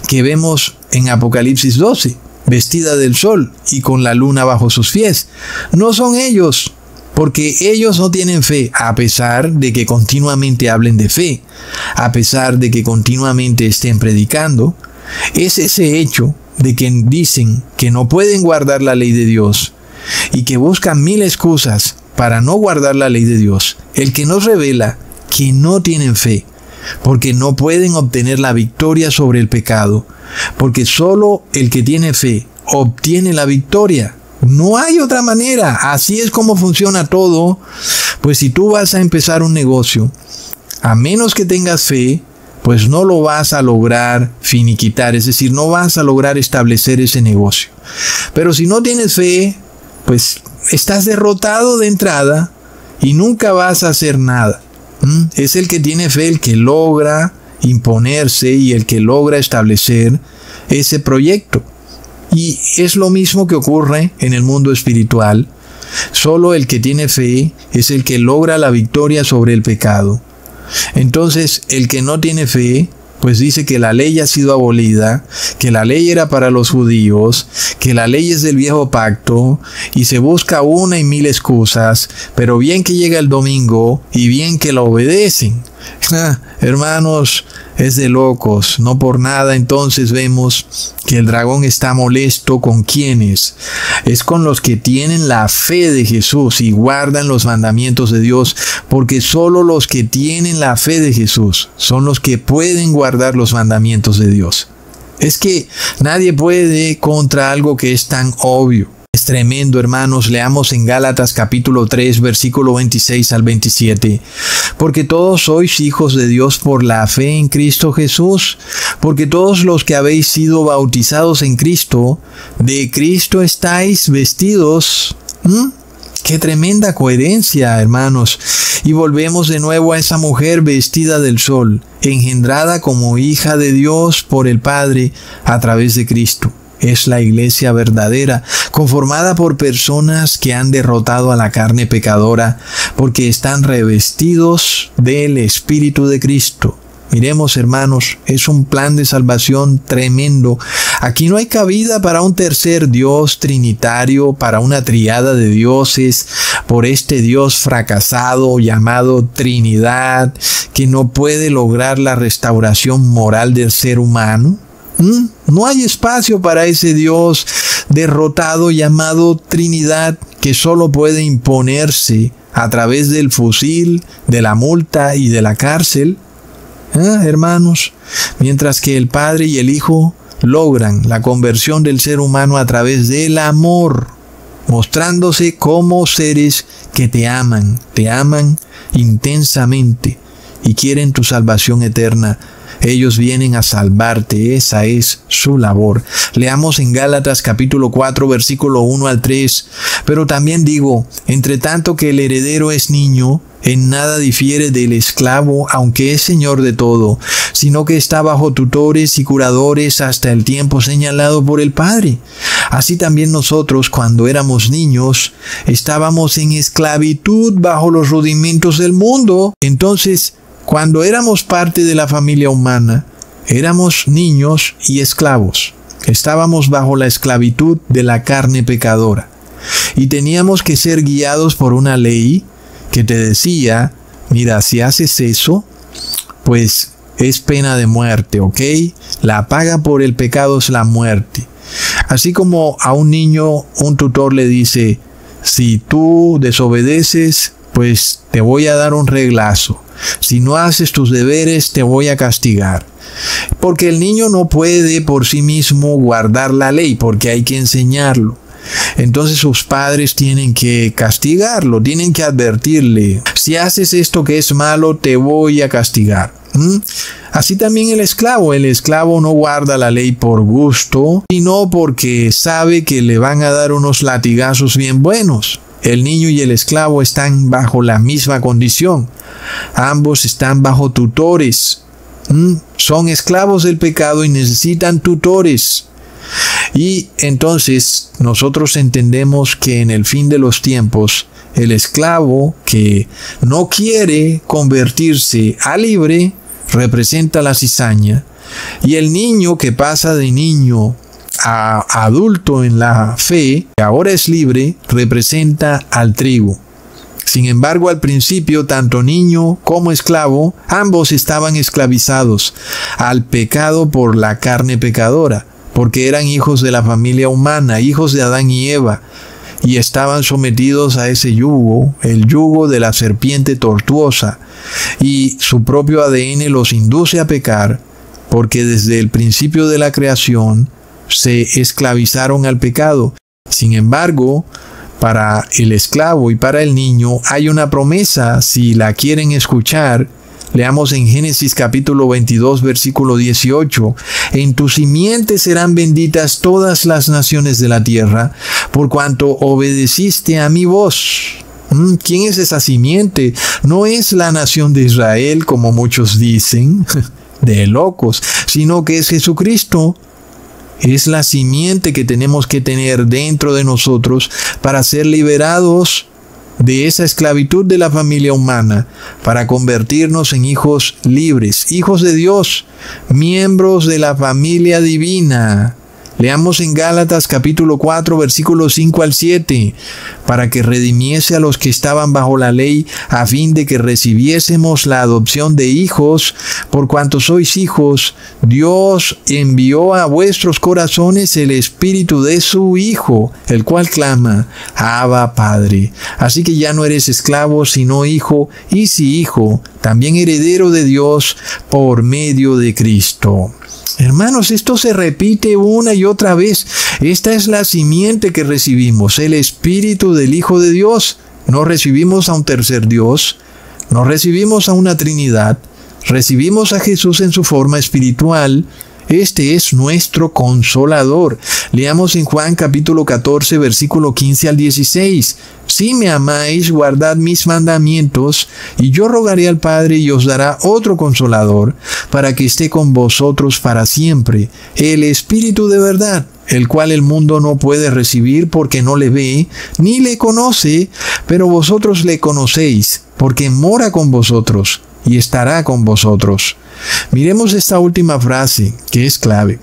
que vemos en Apocalipsis 12, vestida del sol y con la luna bajo sus pies. No son ellos, porque ellos no tienen fe, a pesar de que continuamente hablen de fe, a pesar de que continuamente estén predicando. Es ese hecho de que dicen que no pueden guardar la ley de Dios y que buscan 1000 excusas para no guardar la ley de Dios, el que nos revela que no tienen fe, porque no pueden obtener la victoria sobre el pecado, porque solo el que tiene fe obtiene la victoria. No hay otra manera. Así es como funciona todo. Pues si tú vas a empezar un negocio, a menos que tengas fe, pues no lo vas a lograr finiquitar, es decir, no vas a lograr establecer ese negocio. Pero si no tienes fe, pues estás derrotado de entrada y nunca vas a hacer nada. Es el que tiene fe el que logra imponerse y el que logra establecer ese proyecto. Y es lo mismo que ocurre en el mundo espiritual. Solo el que tiene fe es el que logra la victoria sobre el pecado. Entonces, el que no tiene fe, pues dice que la ley ha sido abolida, que la ley era para los judíos, que la ley es del viejo pacto, y se busca 1 y 1000 excusas, pero bien que llega el domingo y bien que la obedecen. Hermanos, es de locos. No por nada entonces vemos que el dragón está molesto. ¿Con quiénes? Es con los que tienen la fe de Jesús y guardan los mandamientos de Dios, porque solo los que tienen la fe de Jesús son los que pueden guardar los mandamientos de Dios. Es que nadie puede contra algo que es tan obvio. Es tremendo, hermanos. Leamos en Gálatas capítulo 3, versículo 26 al 27. Porque todos sois hijos de Dios por la fe en Cristo Jesús. Porque todos los que habéis sido bautizados en Cristo, de Cristo estáis vestidos. ¡Qué tremenda coherencia, hermanos! Y volvemos de nuevo a esa mujer vestida del sol, engendrada como hija de Dios por el Padre a través de Cristo. Es la iglesia verdadera, conformada por personas que han derrotado a la carne pecadora, porque están revestidos del Espíritu de Cristo. Miremos, hermanos, es un plan de salvación tremendo. Aquí no hay cabida para un tercer Dios trinitario, para una triada de dioses, por este Dios fracasado llamado Trinidad, que no puede lograr la restauración moral del ser humano. No hay espacio para ese Dios derrotado llamado Trinidad, que solo puede imponerse a través del fusil, de la multa y de la cárcel. Hermanos, mientras que el Padre y el Hijo logran la conversión del ser humano a través del amor, mostrándose como seres que te aman intensamente y quieren tu salvación eterna. Ellos vienen a salvarte, esa es su labor. Leamos en Gálatas capítulo 4, versículo 1 al 3. Pero también digo, entre tanto que el heredero es niño, en nada difiere del esclavo, aunque es señor de todo, sino que está bajo tutores y curadores hasta el tiempo señalado por el Padre. Así también nosotros, cuando éramos niños, estábamos en esclavitud bajo los rudimentos del mundo. Entonces, cuando éramos parte de la familia humana, éramos niños y esclavos. Estábamos bajo la esclavitud de la carne pecadora. Y teníamos que ser guiados por una ley que te decía, mira, si haces eso, pues es pena de muerte, ¿ok? La paga por el pecado es la muerte. Así como a un niño un tutor le dice, si tú desobedeces, pues te voy a dar un reglazo. Si no haces tus deberes, te voy a castigar. Porque el niño no puede por sí mismo guardar la ley, porque hay que enseñarlo. Entonces sus padres tienen que castigarlo, tienen que advertirle, si haces esto que es malo, te voy a castigar. Así también el esclavo no guarda la ley por gusto, sino porque sabe que le van a dar unos latigazos bien buenos. El niño y el esclavo están bajo la misma condición. Ambos están bajo tutores. Son esclavos del pecado y necesitan tutores. Y entonces nosotros entendemos que en el fin de los tiempos, el esclavo que no quiere convertirse a libre representa la cizaña, y el niño que pasa de niño a adulto en la fe, que ahora es libre, representa al trigo. Sin embargo, al principio, tanto niño como esclavo, ambos estaban esclavizados al pecado por la carne pecadora, porque eran hijos de la familia humana, hijos de Adán y Eva, y estaban sometidos a ese yugo, el yugo de la serpiente tortuosa, y su propio ADN los induce a pecar, porque desde el principio de la creación se esclavizaron al pecado. Sin embargo, para el esclavo y para el niño hay una promesa, si la quieren escuchar. Leamos en Génesis capítulo 22, versículo 18. En tu simiente serán benditas todas las naciones de la tierra, por cuanto obedeciste a mi voz. ¿Quién es esa simiente? No es la nación de Israel, como muchos dicen, de locos, sino que es Jesucristo. Es la simiente que tenemos que tener dentro de nosotros para ser liberados de esa esclavitud de la familia humana, para convertirnos en hijos libres, hijos de Dios, miembros de la familia divina. Leamos en Gálatas capítulo 4, versículos 5 al 7, para que redimiese a los que estaban bajo la ley, a fin de que recibiésemos la adopción de hijos. Por cuanto sois hijos, Dios envió a vuestros corazones el espíritu de su Hijo, el cual clama, Abba, Padre. Así que ya no eres esclavo, sino hijo, y si hijo, también heredero de Dios por medio de Cristo. Hermanos, esto se repite una y otra vez. Esta es la simiente que recibimos, el Espíritu del Hijo de Dios. No recibimos a un tercer Dios, no recibimos a una Trinidad, recibimos a Jesús en su forma espiritual. Este es nuestro Consolador. Leamos en Juan capítulo 14, versículo 15 al 16. Si me amáis, guardad mis mandamientos, y yo rogaré al Padre y os dará otro Consolador, para que esté con vosotros para siempre, el Espíritu de verdad, el cual el mundo no puede recibir porque no le ve, ni le conoce, pero vosotros le conocéis, porque mora con vosotros y estará con vosotros. Miremos esta última frase, que es clave.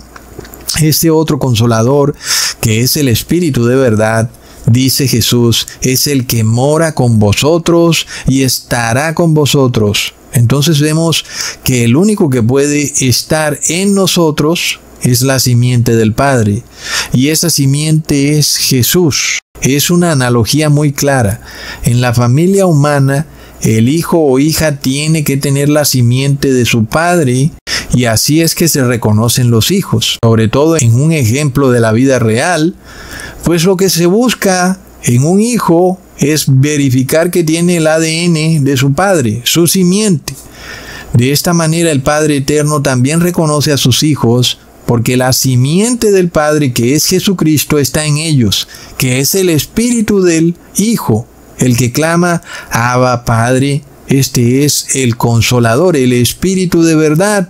Este otro Consolador, que es el Espíritu de verdad, dice Jesús, es el que mora con vosotros y estará con vosotros. Entonces vemos que el único que puede estar en nosotros es la simiente del Padre. Y esa simiente es Jesús. Es una analogía muy clara. En la familia humana, el hijo o hija tiene que tener la simiente de su padre, y así es que se reconocen los hijos. Sobre todo en un ejemplo de la vida real, pues lo que se busca en un hijo es verificar que tiene el ADN de su padre, su simiente. De esta manera el Padre Eterno también reconoce a sus hijos, porque la simiente del Padre, que es Jesucristo, está en ellos, que es el Espíritu del Hijo, el que clama, Abba, Padre. Este es el Consolador, el Espíritu de verdad.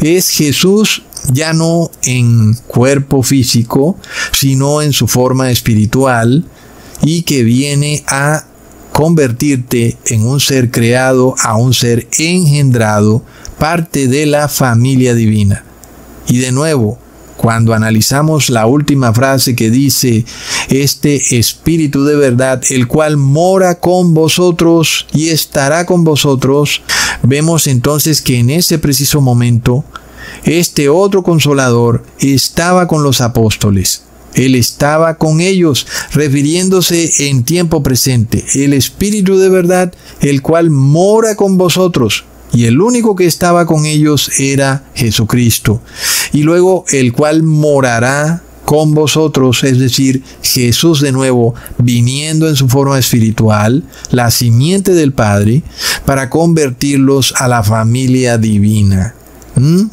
Es Jesús ya no en cuerpo físico, sino en su forma espiritual, y que viene a convertirte en un ser creado, a un ser engendrado, parte de la familia divina. Y de nuevo, cuando analizamos la última frase que dice, este Espíritu de verdad, el cual mora con vosotros y estará con vosotros, vemos entonces que en ese preciso momento, este otro Consolador estaba con los apóstoles. Él estaba con ellos, refiriéndose en tiempo presente. El Espíritu de verdad, el cual mora con vosotros. Y el único que estaba con ellos era Jesucristo. Y luego el cual morará con vosotros, es decir, Jesús de nuevo, viniendo en su forma espiritual, la simiente del Padre, para convertirlos a la familia divina.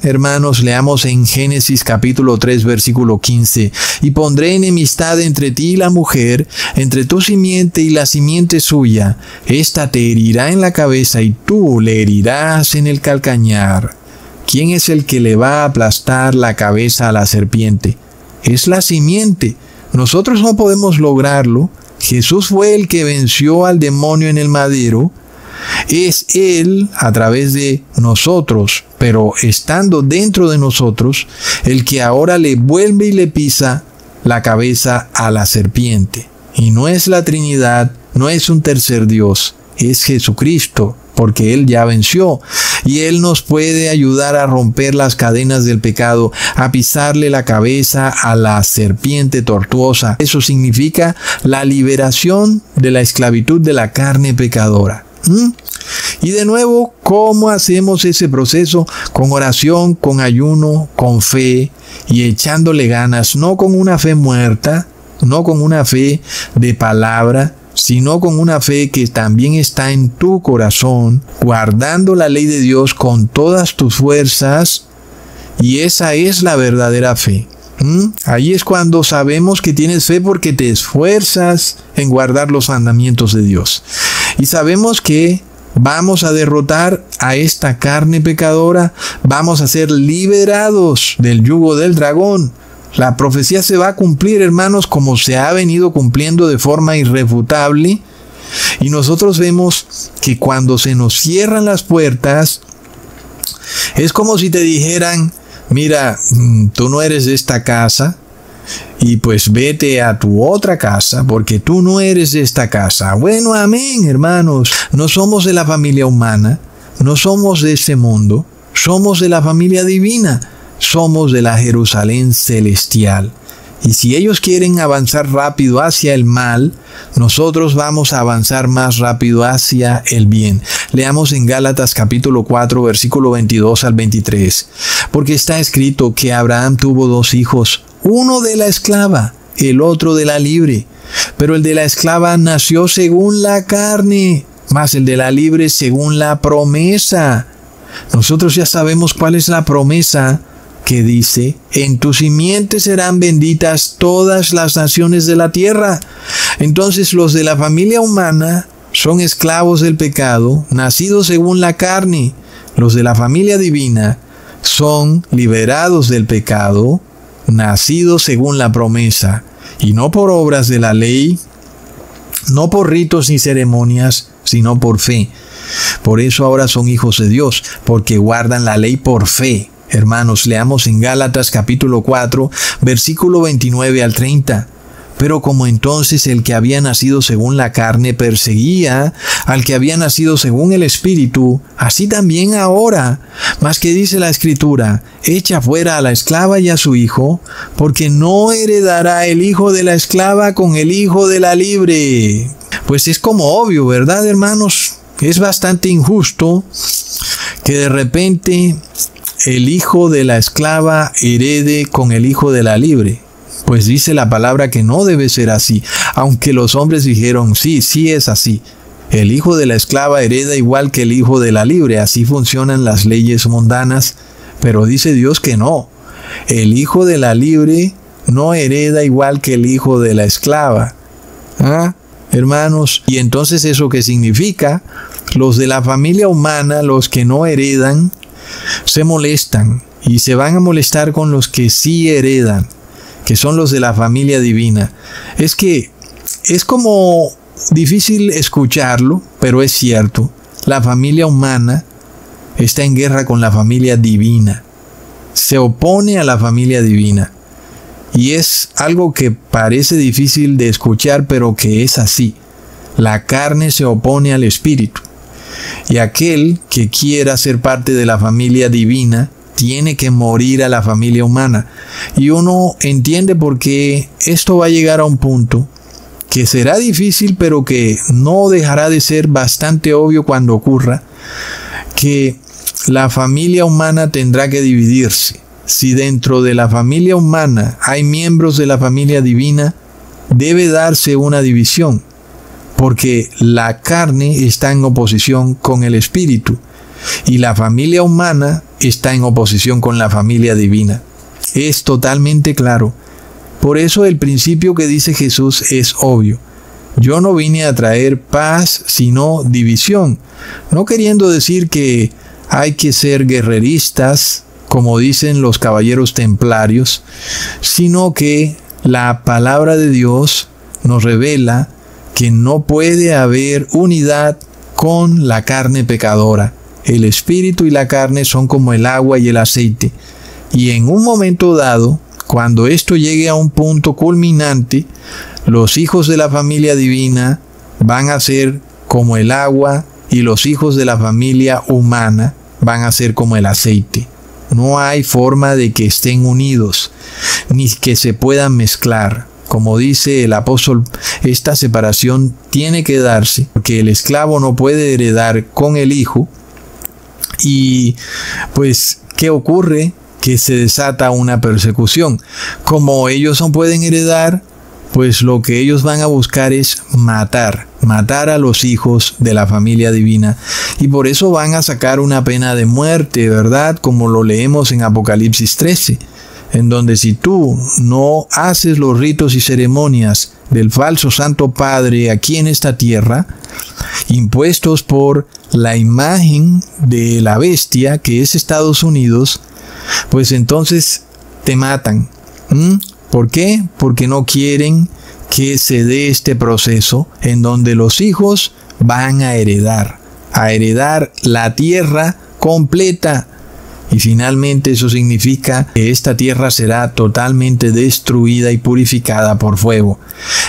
Hermanos, leamos en Génesis capítulo 3, versículo 15. Y pondré enemistad entre ti y la mujer, entre tu simiente y la simiente suya. Esta te herirá en la cabeza y tú le herirás en el calcañar. ¿Quién es el que le va a aplastar la cabeza a la serpiente? Es la simiente. Nosotros no podemos lograrlo. Jesús fue el que venció al demonio en el madero. Es Él, a través de nosotros, pero estando dentro de nosotros, el que ahora le vuelve y le pisa la cabeza a la serpiente. Y no es la Trinidad, no es un tercer Dios, es Jesucristo, porque Él ya venció. Y Él nos puede ayudar a romper las cadenas del pecado, a pisarle la cabeza a la serpiente tortuosa. Eso significa la liberación de la esclavitud de la carne pecadora. Y de nuevo, ¿cómo hacemos ese proceso? Con oración, con ayuno, con fe y echándole ganas, no con una fe muerta, no con una fe de palabra, sino con una fe que también está en tu corazón, guardando la ley de Dios con todas tus fuerzas, y esa es la verdadera fe. Ahí es cuando sabemos que tienes fe, porque te esfuerzas en guardar los mandamientos de Dios. Y sabemos que vamos a derrotar a esta carne pecadora, vamos a ser liberados del yugo del dragón. La profecía se va a cumplir, hermanos, como se ha venido cumpliendo de forma irrefutable. Y nosotros vemos que cuando se nos cierran las puertas, es como si te dijeran, mira, tú no eres de esta casa, y pues vete a tu otra casa, porque tú no eres de esta casa. Bueno, amén, hermanos. No somos de la familia humana, no somos de este mundo, somos de la familia divina, somos de la Jerusalén celestial. Y si ellos quieren avanzar rápido hacia el mal, nosotros vamos a avanzar más rápido hacia el bien. Leamos en Gálatas capítulo 4, versículo 22 al 23. Porque está escrito que Abraham tuvo 2 hijos, uno de la esclava, el otro de la libre. Pero el de la esclava nació según la carne, mas el de la libre según la promesa. Nosotros ya sabemos cuál es la promesa, que dice, en tu simiente serán benditas todas las naciones de la tierra. Entonces los de la familia humana son esclavos del pecado, nacidos según la carne. Los de la familia divina son liberados del pecado, nacidos según la promesa, y no por obras de la ley, no por ritos ni ceremonias, sino por fe. Por eso ahora son hijos de Dios, porque guardan la ley por fe. Hermanos, leamos en Gálatas capítulo 4, versículo 29 al 30. Pero como entonces el que había nacido según la carne perseguía al que había nacido según el Espíritu, así también ahora. Mas que dice la Escritura, echa fuera a la esclava y a su hijo, porque no heredará el hijo de la esclava con el hijo de la libre. Pues es como obvio, ¿verdad, hermanos? Es bastante injusto que de repente el hijo de la esclava herede con el hijo de la libre. Pues dice la palabra que no debe ser así, aunque los hombres dijeron, sí es así. El hijo de la esclava hereda igual que el hijo de la libre, así funcionan las leyes mundanas, pero dice Dios que no. El hijo de la libre no hereda igual que el hijo de la esclava. Hermanos, ¿y entonces eso qué significa? los de la familia humana, los que no heredan, se molestan y se van a molestar con los que sí heredan, que son los de la familia divina. Es que es como difícil escucharlo, pero es cierto. La familia humana está en guerra con la familia divina. Se opone a la familia divina. Y es algo que parece difícil de escuchar, pero que es así. La carne se opone al espíritu. Y aquel que quiera ser parte de la familia divina tiene que morir a la familia humana. Y uno entiende por qué esto va a llegar a un punto que será difícil, pero que no dejará de ser bastante obvio cuando ocurra, que la familia humana tendrá que dividirse. Si dentro de la familia humana hay miembros de la familia divina, debe darse una división, porque la carne está en oposición con el espíritu y la familia humana está en oposición con la familia divina. Es totalmente claro. Por eso el principio que dice Jesús es obvio. Yo no vine a traer paz, sino división. No queriendo decir que hay que ser guerreristas, como dicen los caballeros templarios, sino que la palabra de Dios nos revela que no puede haber unidad con la carne pecadora. El espíritu y la carne son como el agua y el aceite. Y en un momento dado, cuando esto llegue a un punto culminante, los hijos de la familia divina van a ser como el agua y los hijos de la familia humana van a ser como el aceite. No hay forma de que estén unidos, ni que se puedan mezclar. Como dice el apóstol, esta separación tiene que darse, porque el esclavo no puede heredar con el hijo. Y pues, ¿qué ocurre? Que se desata una persecución. Como ellos no pueden heredar, pues lo que ellos van a buscar es matar a los hijos de la familia divina. Y por eso van a sacar una pena de muerte, ¿verdad? Como lo leemos en Apocalipsis 13, en donde si tú no haces los ritos y ceremonias del falso Santo Padre aquí en esta tierra, impuestos por la imagen de la bestia que es Estados Unidos, pues entonces te matan. ¿Por qué? Porque no quieren que se dé este proceso en donde los hijos van a heredar la tierra completa. Y finalmente eso significa que esta tierra será totalmente destruida y purificada por fuego.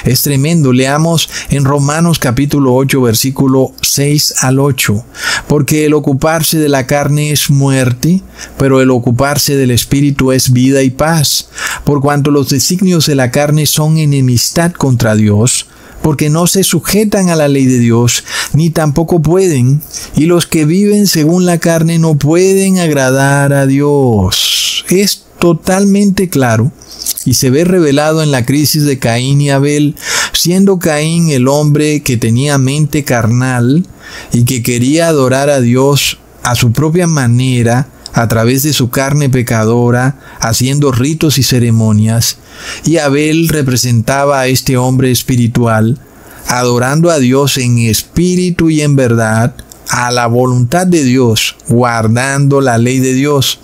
Es tremendo. Leamos en Romanos capítulo 8, versículo 6 al 8. Porque el ocuparse de la carne es muerte, pero el ocuparse del espíritu es vida y paz. Por cuanto los designios de la carne son enemistad contra Dios, porque no se sujetan a la ley de Dios, ni tampoco pueden, y los que viven según la carne no pueden agradar a Dios. Es totalmente claro y se ve revelado en la crisis de Caín y Abel, siendo Caín el hombre que tenía mente carnal y que quería adorar a Dios a su propia manera, a través de su carne pecadora, haciendo ritos y ceremonias, y Abel representaba a este hombre espiritual, adorando a Dios en espíritu y en verdad, a la voluntad de Dios, guardando la ley de Dios.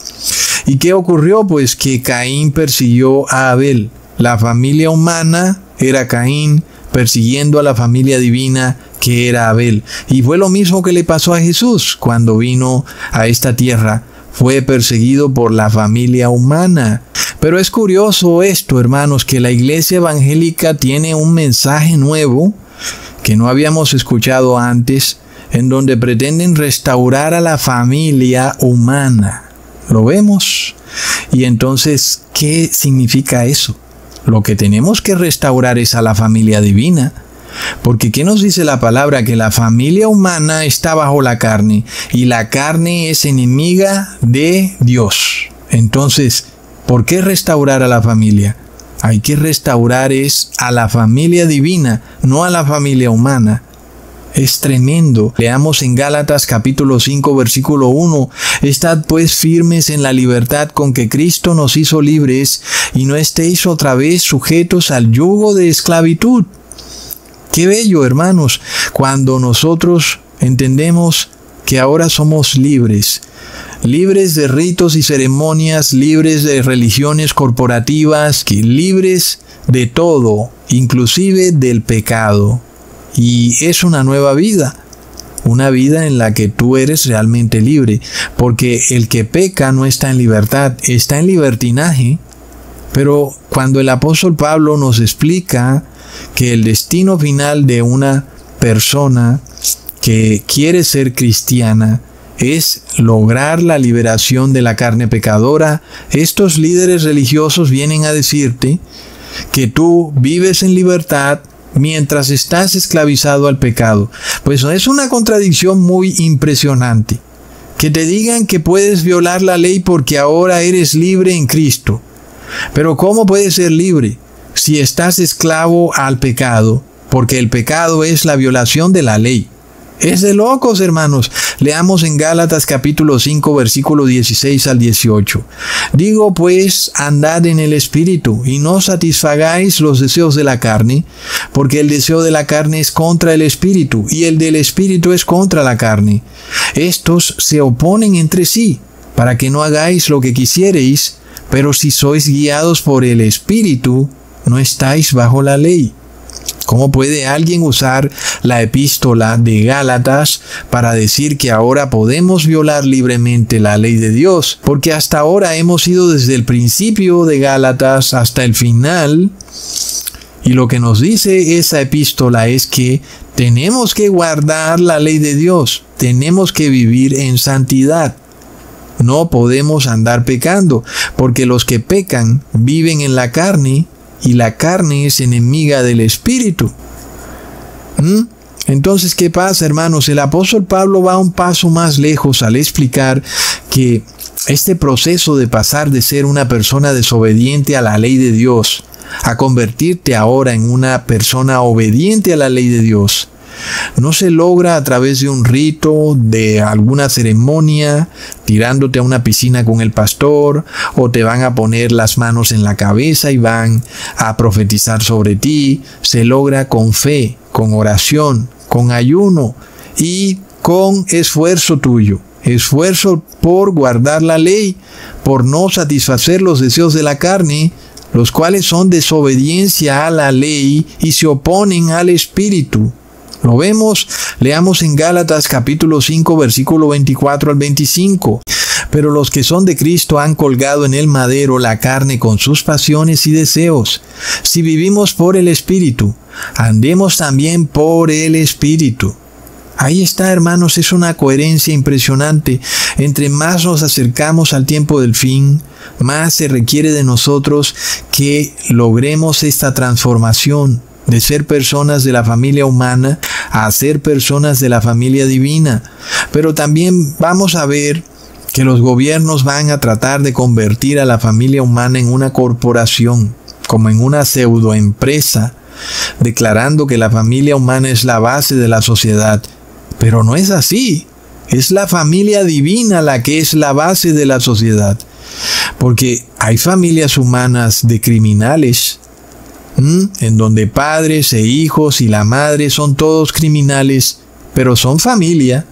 ¿Y qué ocurrió? Pues que Caín persiguió a Abel. La familia humana era Caín persiguiendo a la familia divina que era Abel. Y fue lo mismo que le pasó a Jesús cuando vino a esta tierra. Fue perseguido por la familia humana. Pero es curioso esto, hermanos, que la iglesia evangélica tiene un mensaje nuevo que no habíamos escuchado antes, en donde pretenden restaurar a la familia humana. ¿Lo vemos? Y entonces, ¿qué significa eso? Lo que tenemos que restaurar es a la familia divina. Porque ¿qué nos dice la palabra? Que la familia humana está bajo la carne y la carne es enemiga de Dios. Entonces, ¿por qué restaurar a la familia? Hay que restaurar es a la familia divina, no a la familia humana. Es tremendo. Leamos en Gálatas capítulo 5 versículo 1. Estad pues firmes en la libertad con que Cristo nos hizo libres y no estéis otra vez sujetos al yugo de esclavitud. Qué bello, hermanos, cuando nosotros entendemos que ahora somos libres. Libres de ritos y ceremonias, libres de religiones corporativas, libres de todo, inclusive del pecado. Y es una nueva vida. Una vida en la que tú eres realmente libre, porque el que peca no está en libertad, está en libertinaje. Pero cuando el apóstol Pablo nos explica que el destino final de una persona que quiere ser cristiana es lograr la liberación de la carne pecadora, estos líderes religiosos vienen a decirte que tú vives en libertad mientras estás esclavizado al pecado. Pues es una contradicción muy impresionante. Que te digan que puedes violar la ley porque ahora eres libre en Cristo. Pero ¿cómo puedes ser libre si estás esclavo al pecado? Porque el pecado es la violación de la ley. Es de locos, hermanos. Leamos en Gálatas capítulo 5, versículo 16 al 18. Digo pues, andad en el Espíritu, y no satisfagáis los deseos de la carne, porque el deseo de la carne es contra el Espíritu, y el del Espíritu es contra la carne. Estos se oponen entre sí, para que no hagáis lo que quisiereis, pero si sois guiados por el Espíritu, no estáis bajo la ley. ¿Cómo puede alguien usar la epístola de Gálatas para decir que ahora podemos violar libremente la ley de Dios? Porque hasta ahora hemos ido desde el principio de Gálatas hasta el final, y lo que nos dice esa epístola es que tenemos que guardar la ley de Dios, tenemos que vivir en santidad. No podemos andar pecando, porque los que pecan viven en la carne, y la carne es enemiga del Espíritu. Entonces, ¿qué pasa, hermanos? El apóstol Pablo va un paso más lejos al explicar que este proceso de pasar de ser una persona desobediente a la ley de Dios a convertirte ahora en una persona obediente a la ley de Dios no se logra a través de un rito, de alguna ceremonia, tirándote a una piscina con el pastor, o te van a poner las manos en la cabeza y van a profetizar sobre ti. Se logra con fe, con oración, con ayuno y con esfuerzo tuyo. Esfuerzo por guardar la ley, por no satisfacer los deseos de la carne, los cuales son desobediencia a la ley y se oponen al Espíritu. Lo vemos, leamos en Gálatas capítulo 5, versículo 24 al 25. Pero los que son de Cristo han colgado en el madero la carne con sus pasiones y deseos. Si vivimos por el Espíritu, andemos también por el Espíritu. Ahí está, hermanos, es una coherencia impresionante. Entre más nos acercamos al tiempo del fin, más se requiere de nosotros que logremos esta transformación de ser personas de la familia humana a ser personas de la familia divina. Pero también vamos a ver que los gobiernos van a tratar de convertir a la familia humana en una corporación, como en una pseudoempresa, declarando que la familia humana es la base de la sociedad. Pero no es así. Es la familia divina la que es la base de la sociedad. Porque hay familias humanas de criminales, en donde padres e hijos y la madre son todos criminales, pero son familia.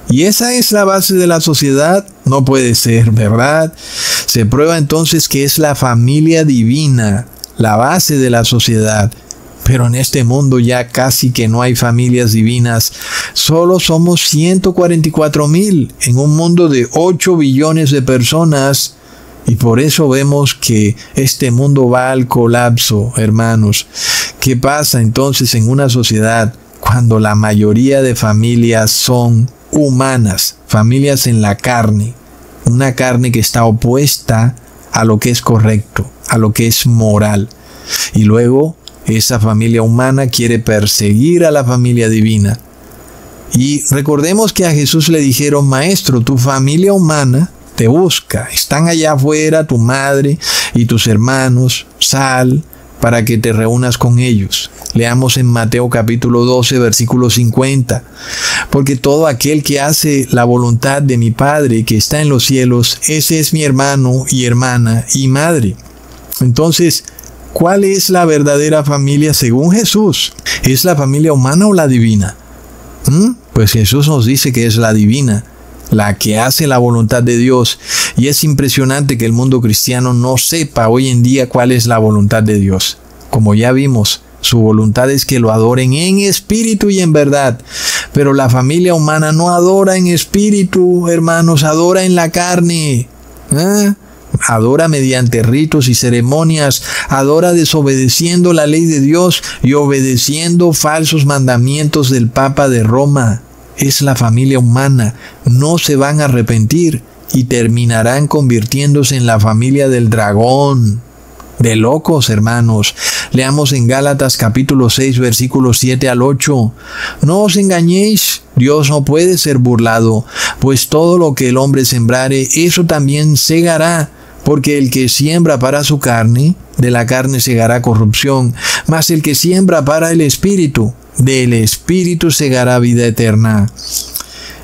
Y esa es la base de la sociedad. No puede ser, ¿verdad? Se prueba entonces que es la familia divina, la base de la sociedad. Pero en este mundo ya casi que no hay familias divinas. Solo somos 144,000 en un mundo de 8 billones de personas. Y por eso vemos que este mundo va al colapso, hermanos. ¿Qué pasa entonces en una sociedad cuando la mayoría de familias son humanas, familias en la carne? Una carne que está opuesta a lo que es correcto, a lo que es moral. Y luego esa familia humana quiere perseguir a la familia divina. Y recordemos que a Jesús le dijeron: Maestro, tu familia humana te busca, están allá afuera tu madre y tus hermanos, sal para que te reúnas con ellos. Leamos en Mateo capítulo 12, versículo 50. Porque todo aquel que hace la voluntad de mi Padre que está en los cielos, ese es mi hermano y hermana y madre. Entonces, ¿cuál es la verdadera familia según Jesús? ¿Es la familia humana o la divina? Pues Jesús nos dice que es la divina, la que hace la voluntad de Dios. Y es impresionante que el mundo cristiano no sepa hoy en día cuál es la voluntad de Dios. Como ya vimos, su voluntad es que lo adoren en espíritu y en verdad. Pero la familia humana no adora en espíritu, hermanos, adora en la carne. Adora mediante ritos y ceremonias, adora desobedeciendo la ley de Dios y obedeciendo falsos mandamientos del Papa de Roma. Es la familia humana, no se van a arrepentir y terminarán convirtiéndose en la familia del dragón. De locos, hermanos. Leamos en Gálatas capítulo 6, versículos 7 al 8. No os engañéis, Dios no puede ser burlado, pues todo lo que el hombre sembrare, eso también segará. Porque el que siembra para su carne, de la carne segará corrupción, mas el que siembra para el Espíritu, del Espíritu segará vida eterna.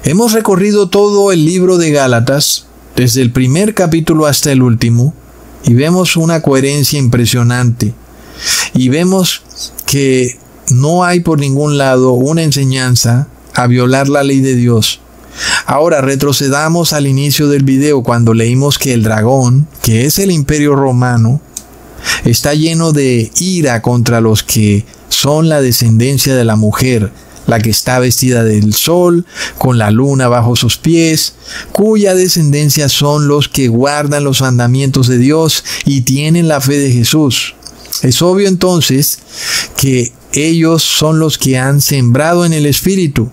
Hemos recorrido todo el libro de Gálatas, desde el primer capítulo hasta el último, y vemos una coherencia impresionante. Y vemos que no hay por ningún lado una enseñanza a violar la ley de Dios. Ahora retrocedamos al inicio del video cuando leímos que el dragón, que es el imperio romano, está lleno de ira contra los que son la descendencia de la mujer, la que está vestida del sol, con la luna bajo sus pies, cuya descendencia son los que guardan los mandamientos de Dios y tienen la fe de Jesús. Es obvio entonces que ellos son los que han sembrado en el Espíritu,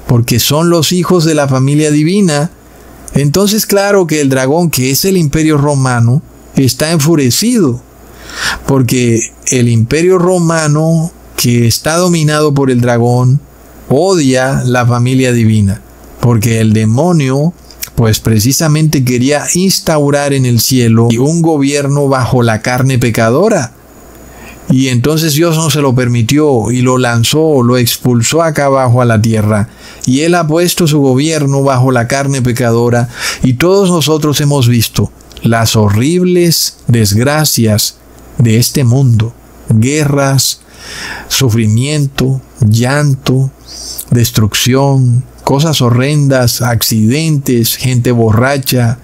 porque son los hijos de la familia divina. Entonces claro que el dragón, que es el imperio romano, está enfurecido, porque el imperio romano, que está dominado por el dragón, odia la familia divina, porque el demonio, pues precisamente quería instaurar en el cielo un gobierno bajo la carne pecadora. Y entonces Dios no se lo permitió y lo lanzó, lo expulsó acá abajo a la tierra. Y Él ha puesto su gobierno bajo la carne pecadora. Y todos nosotros hemos visto las horribles desgracias de este mundo. Guerras, sufrimiento, llanto, destrucción, cosas horrendas, accidentes, gente borracha,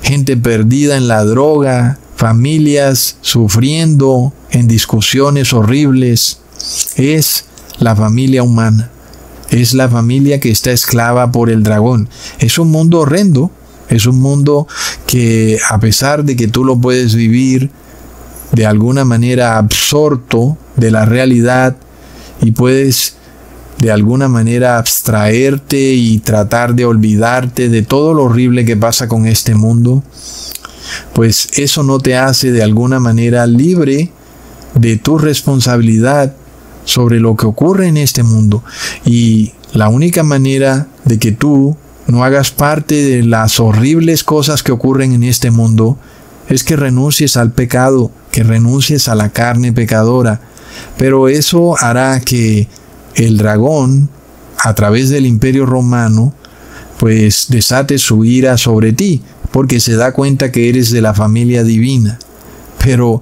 gente perdida en la droga, familias sufriendo en discusiones horribles. Es la familia humana. Es la familia que está esclava por el dragón. Es un mundo horrendo. Es un mundo que, a pesar de que tú lo puedes vivir de alguna manera absorto de la realidad y puedes de alguna manera abstraerte y tratar de olvidarte de todo lo horrible que pasa con este mundo, pues eso no te hace de alguna manera libre de tu responsabilidad sobre lo que ocurre en este mundo. Y la única manera de que tú no hagas parte de las horribles cosas que ocurren en este mundo es que renuncies al pecado, que renuncies a la carne pecadora. Pero eso hará que el dragón, a través del imperio romano, pues desate su ira sobre ti, porque se da cuenta que eres de la familia divina. Pero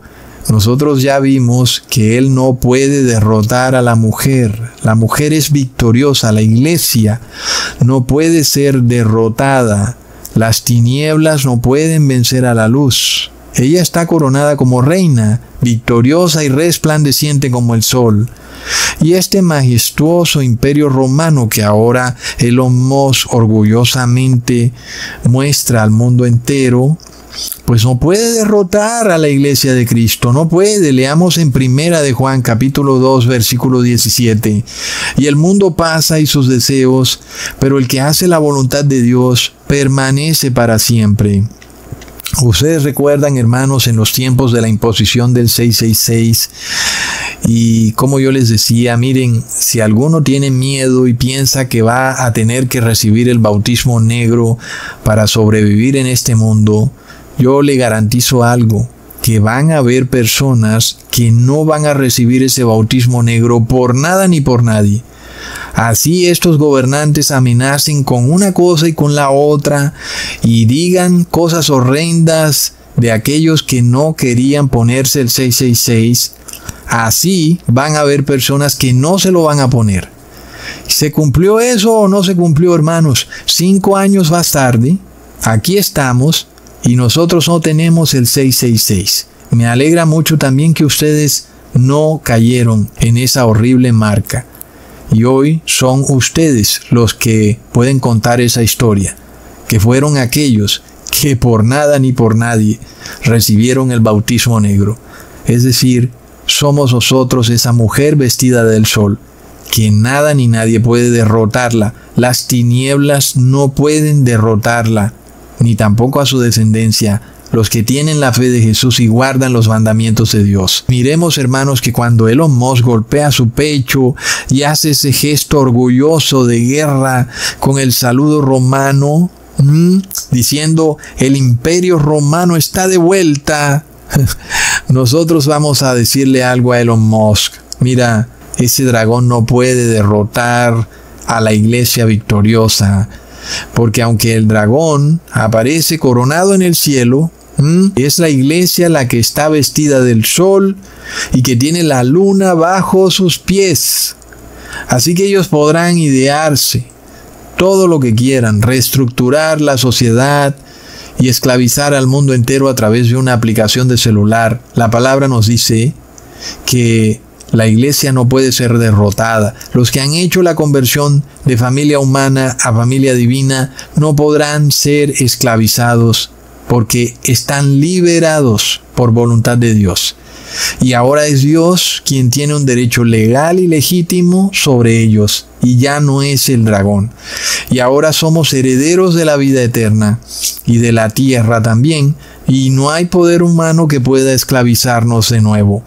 nosotros ya vimos que él no puede derrotar a la mujer. La mujer es victoriosa, la iglesia no puede ser derrotada. Las tinieblas no pueden vencer a la luz. Ella está coronada como reina, victoriosa y resplandeciente como el sol. Y este majestuoso imperio romano que ahora el Homos orgullosamente muestra al mundo entero, pues no puede derrotar a la iglesia de Cristo, no puede. Leamos en Primera de Juan capítulo 2 versículo 17. Y el mundo pasa y sus deseos, pero el que hace la voluntad de Dios permanece para siempre. Ustedes recuerdan, hermanos, en los tiempos de la imposición del 666, y como yo les decía, miren, si alguno tiene miedo y piensa que va a tener que recibir el bautismo negro para sobrevivir en este mundo, yo le garantizo algo, que van a haber personas que no van a recibir ese bautismo negro por nada ni por nadie. Así estos gobernantes amenacen con una cosa y con la otra y digan cosas horrendas de aquellos que no querían ponerse el 666. Así van a haber personas que no se lo van a poner. ¿Se cumplió eso o no se cumplió, hermanos? 5 años más tarde, aquí estamos y nosotros no tenemos el 666. Me alegra mucho también que ustedes no cayeron en esa horrible marca. Y hoy son ustedes los que pueden contar esa historia, que fueron aquellos que por nada ni por nadie recibieron el bautismo negro. Es decir, somos nosotros esa mujer vestida del sol, que nada ni nadie puede derrotarla. Las tinieblas no pueden derrotarla, ni tampoco a su descendencia, los que tienen la fe de Jesús y guardan los mandamientos de Dios. Miremos, hermanos, que cuando Elon Musk golpea su pecho y hace ese gesto orgulloso de guerra con el saludo romano, diciendo el imperio romano está de vuelta, nosotros vamos a decirle algo a Elon Musk. Mira, ese dragón no puede derrotar a la iglesia victoriosa, porque aunque el dragón aparece coronado en el cielo, es la iglesia la que está vestida del sol y que tiene la luna bajo sus pies. Así que ellos podrán idearse todo lo que quieran, reestructurar la sociedad y esclavizar al mundo entero a través de una aplicación de celular. La palabra nos dice que la iglesia no puede ser derrotada. Los que han hecho la conversión de familia humana a familia divina no podrán ser esclavizados porque están liberados por voluntad de Dios. Y ahora es Dios quien tiene un derecho legal y legítimo sobre ellos, y ya no es el dragón. Y ahora somos herederos de la vida eterna y de la tierra también, y no hay poder humano que pueda esclavizarnos de nuevo.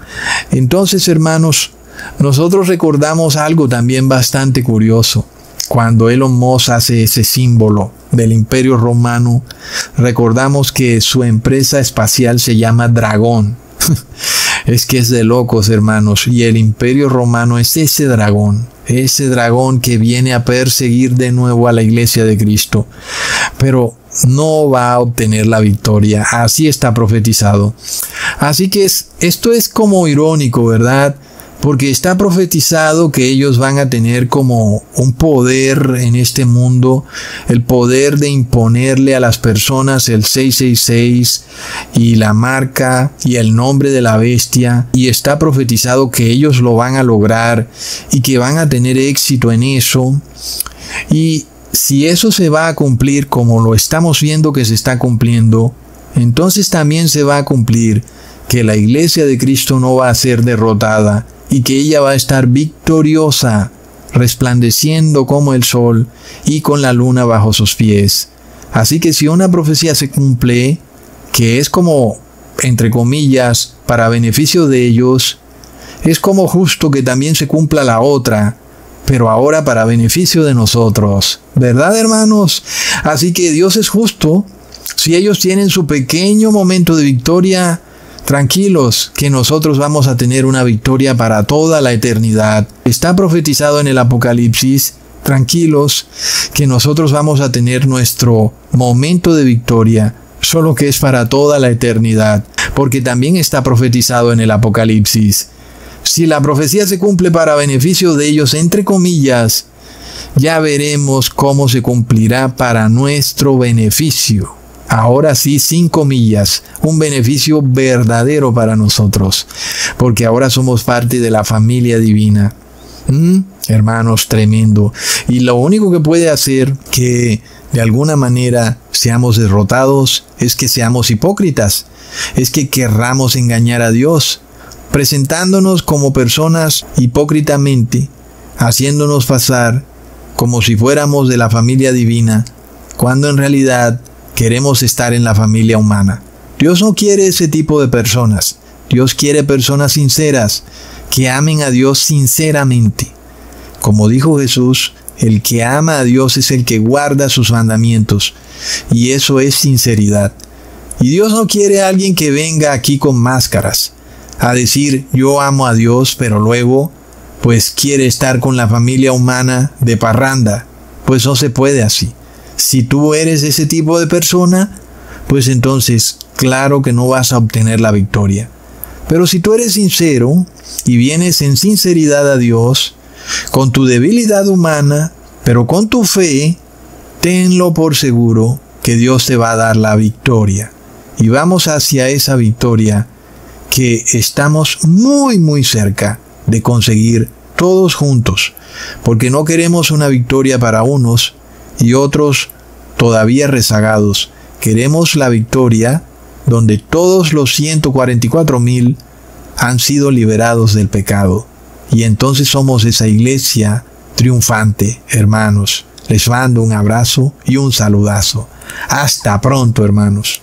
Entonces, hermanos, nosotros recordamos algo también bastante curioso. Cuando Elon Musk hace ese símbolo del Imperio Romano, recordamos que su empresa espacial se llama Dragón. Es que es de locos, hermanos, y el Imperio Romano es ese dragón que viene a perseguir de nuevo a la iglesia de Cristo, pero no va a obtener la victoria. Así está profetizado. Así que esto es como irónico, ¿verdad? Porque está profetizado que ellos van a tener como un poder en este mundo, el poder de imponerle a las personas el 666 y la marca y el nombre de la bestia, y está profetizado que ellos lo van a lograr y que van a tener éxito en eso. Y si eso se va a cumplir como lo estamos viendo que se está cumpliendo, entonces también se va a cumplir que la iglesia de Cristo no va a ser derrotada, y que ella va a estar victoriosa, resplandeciendo como el sol y con la luna bajo sus pies. Así que si una profecía se cumple, que es como, entre comillas, para beneficio de ellos, es como justo que también se cumpla la otra, pero ahora para beneficio de nosotros. ¿Verdad, hermanos? Así que Dios es justo. Si ellos tienen su pequeño momento de victoria, tranquilos, que nosotros vamos a tener una victoria para toda la eternidad. Está profetizado en el Apocalipsis. Tranquilos, que nosotros vamos a tener nuestro momento de victoria, solo que es para toda la eternidad, porque también está profetizado en el Apocalipsis. Si la profecía se cumple para beneficio de ellos, entre comillas, ya veremos cómo se cumplirá para nuestro beneficio. Ahora sí, sin comillas, un beneficio verdadero para nosotros, porque ahora somos parte de la familia divina. Hermanos, tremendo. Y lo único que puede hacer que de alguna manera seamos derrotados es que seamos hipócritas, es que querramos engañar a Dios, presentándonos como personas hipócritamente, haciéndonos pasar como si fuéramos de la familia divina, cuando en realidad queremos estar en la familia humana. Dios no quiere ese tipo de personas. Dios quiere personas sinceras, que amen a Dios sinceramente. Como dijo Jesús, el que ama a Dios es el que guarda sus mandamientos. Y eso es sinceridad. Y Dios no quiere a alguien que venga aquí con máscaras, a decir yo amo a Dios, pero luego pues quiere estar con la familia humana de parranda. Pues no se puede así. Si tú eres ese tipo de persona, pues entonces claro que no vas a obtener la victoria. Pero si tú eres sincero y vienes en sinceridad a Dios con tu debilidad humana, pero con tu fe, tenlo por seguro que Dios te va a dar la victoria. Y vamos hacia esa victoria que estamos muy, muy cerca de conseguir todos juntos, porque no queremos una victoria para unos y otros todavía rezagados. Queremos la victoria donde todos los 144,000 han sido liberados del pecado. Y entonces somos esa iglesia triunfante, hermanos. Les mando un abrazo y un saludazo. Hasta pronto, hermanos.